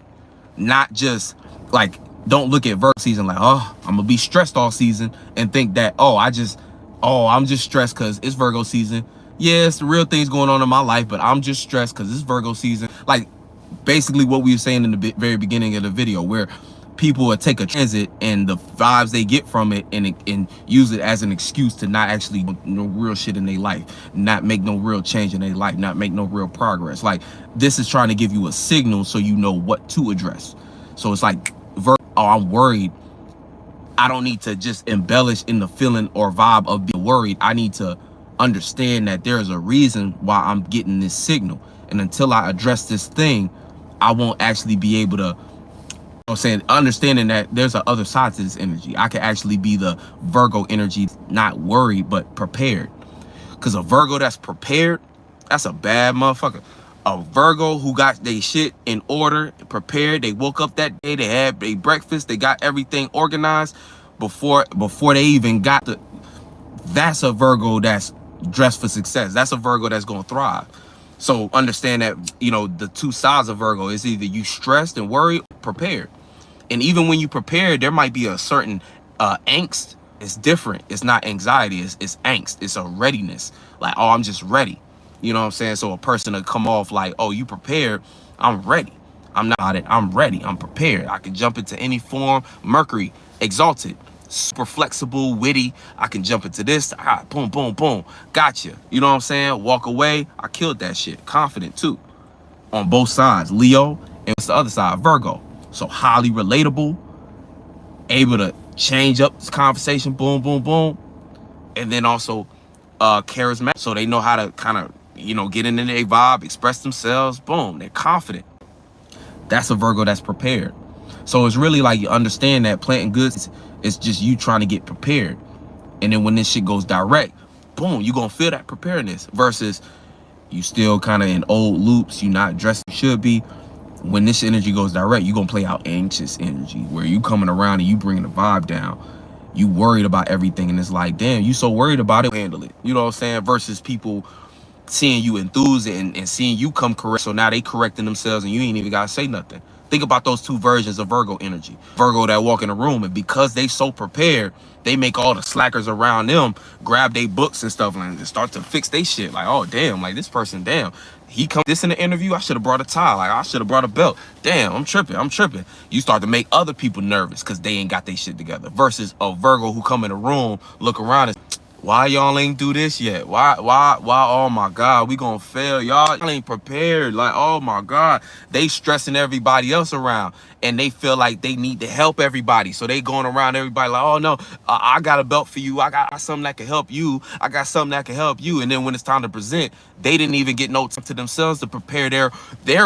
Not just like, don't look at Virgo season like, oh, I'm gonna be stressed all season, and think that, I'm just stressed because it's Virgo season. Yes, the real things going on in my life, but I'm just stressed because it's Virgo season. Like basically what we were saying in the very beginning of the video, where people would take a transit and the vibes they get from it and use it as an excuse to not actually do no real shit in their life, not make no real change in their life, not make no real progress. Like, this is trying to give you a signal so you know what to address. So it's like, I'm worried. I don't need to just embellish in the feeling or vibe of being worried. I need to understand that there's a reason why I'm getting this signal. And until I address this thing, I won't actually be able to, understanding that there's a other side to this energy. I can actually be the Virgo energy, not worried, but prepared. Because a Virgo that's prepared, that's a bad motherfucker. A Virgo who got their shit in order, prepared. They woke up that day, they had a breakfast, they got everything organized before they even got the. That's a Virgo that's dressed for success. That's a Virgo that's gonna thrive. So understand that, you know, the two sides of Virgo is either you stressed and worried, or prepared. And even when you prepare, there might be a certain angst. It's different. It's not anxiety. It's angst. It's a readiness. Like, oh, I'm just ready. You know what I'm saying? So a person to come off like, oh, you prepared. I'm ready. I'm not it. I'm ready. I'm prepared. I can jump into any form. Mercury, exalted, super flexible, witty. I can jump into this. Boom, boom, boom. Gotcha. You know what I'm saying? Walk away. I killed that shit. Confident too. On both sides. Leo, and it's the other side, Virgo. So highly relatable, able to change up this conversation, boom, boom, boom. And then also charismatic. So they know how to kind of, you know, get into their vibe, express themselves, boom, they're confident. That's a Virgo that's prepared. So it's really like you understand that planting goods is just you trying to get prepared. And then when this shit goes direct, boom, you're going to feel that preparedness versus you still kind of in old loops. You're not dressed you should be. When this energy goes direct, you're going to play out anxious energy where you coming around and you bringing the vibe down. You worried about everything. And it's like, damn, you so worried about it, handle it. You know what I'm saying? Versus people seeing you enthuse and seeing you come correct. So now they correcting themselves and you ain't even got to say nothing. Think about those two versions of Virgo energy. Virgo that walk in the room, and because they so prepared, they make all the slackers around them grab their books and stuff and start to fix their shit. Like, oh, damn, like this person, damn. He come this in the interview, I should have brought a tie. Like, I should have brought a belt. Damn, I'm tripping. You start to make other people nervous because they ain't got their shit together. Versus a Virgo who come in the room, look around and why y'all ain't do this yet? Why, oh my God, we gonna fail. Y'all ain't prepared. Like, oh my God. They stressing everybody else around and they feel like they need to help everybody. So they going around everybody like, oh no, I got a belt for you. I got something that can help you. I got something that can help you. And then when it's time to present, they didn't even get no time to themselves to prepare their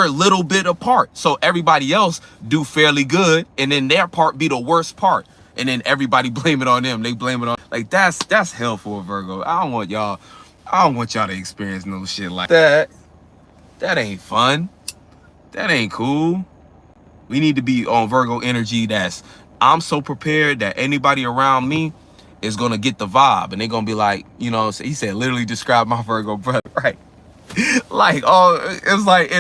little bit apart. So everybody else do fairly good. And then their part be the worst part. And then everybody blame it on them. They blame it on, like, that's hell for a Virgo. I don't want y'all to experience no shit like that. That ain't fun. That ain't cool. We need to be on Virgo energy that's, I'm so prepared that anybody around me is gonna get the vibe. And they're gonna be like, you know, he said, literally describe my Virgo brother, right? Like, oh, it's like,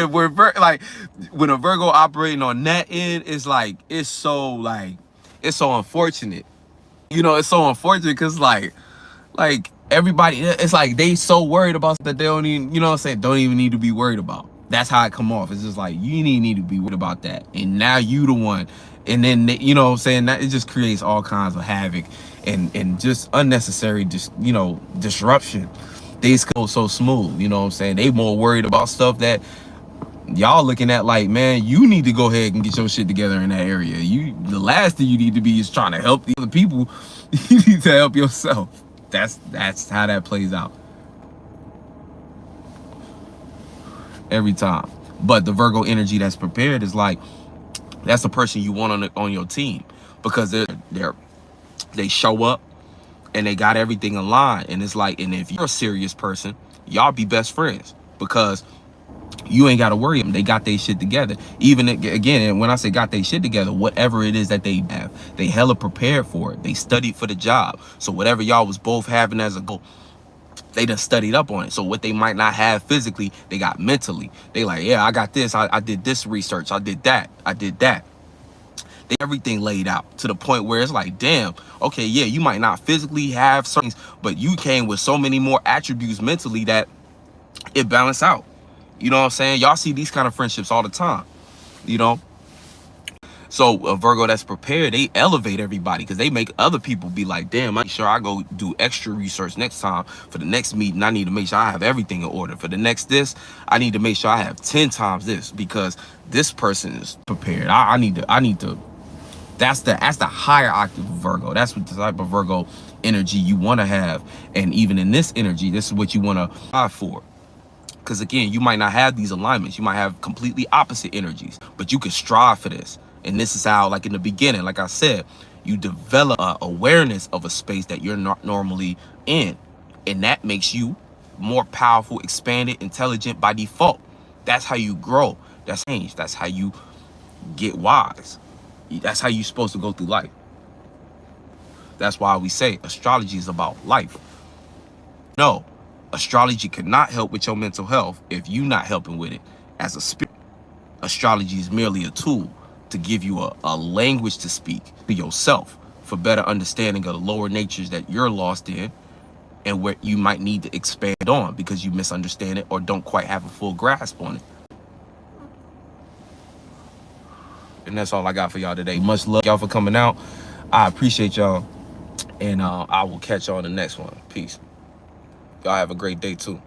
like when a Virgo operating on that end, it's like, it's so unfortunate. You know, it's so unfortunate because like everybody, it's like they so worried about that they don't even, you know what I'm saying, don't even need to be worried about. That's how it come off. It's just like, you need to be worried about that. And now you the one. And then, you know what I'm saying, that it just creates all kinds of havoc and just unnecessary, just, you know, disruption. Things go so smooth, you know what I'm saying? They more worried about stuff that y'all looking at like, man, you need to go ahead and get your shit together in that area. The last thing you need to be is trying to help the other people. You need to help yourself. That's how that plays out every time. But the Virgo energy that's prepared is like, that's the person you want on your team, because they show up and they got everything in line. And it's like, and if you're a serious person, y'all be best friends because you ain't got to worry them. They got their shit together. Even again, when I say got their shit together, whatever it is that they have, they hella prepared for it. They studied for the job. So whatever y'all was both having as a goal, they done studied up on it. So what they might not have physically, they got mentally. They like, yeah, I got this. I did this research. I did that. They everything laid out to the point where it's like, damn, okay, yeah, you might not physically have certain, but you came with so many more attributes mentally that it balanced out. You know what I'm saying? Y'all see these kind of friendships all the time, you know? So a Virgo that's prepared, they elevate everybody because they make other people be like, damn, I'm sure I go do extra research next time. For the next meeting, I need to make sure I have everything in order. For the next this, I need to make sure I have 10 times this because this person is prepared. I need to. That's the higher octave of Virgo. That's what the type of Virgo energy you want to have. And even in this energy, this is what you want to strive for. Because again, you might not have these alignments. You might have completely opposite energies, but you can strive for this. And this is how, like in the beginning, like I said, you develop awareness of a space that you're not normally in. And that makes you more powerful, expanded, intelligent by default. That's how you grow. That's change. That's how you get wise. That's how you're supposed to go through life. That's why we say astrology is about life. No, astrology cannot help with your mental health if you're not helping with it as a spirit. Astrology is merely a tool to give you a language to speak to yourself for better understanding of the lower natures that you're lost in and where you might need to expand on because you misunderstand it or don't quite have a full grasp on it. And that's all I got for y'all today. Much love y'all for coming out. I appreciate y'all. And I will catch y'all on the next one. Peace. Y'all have a great day too.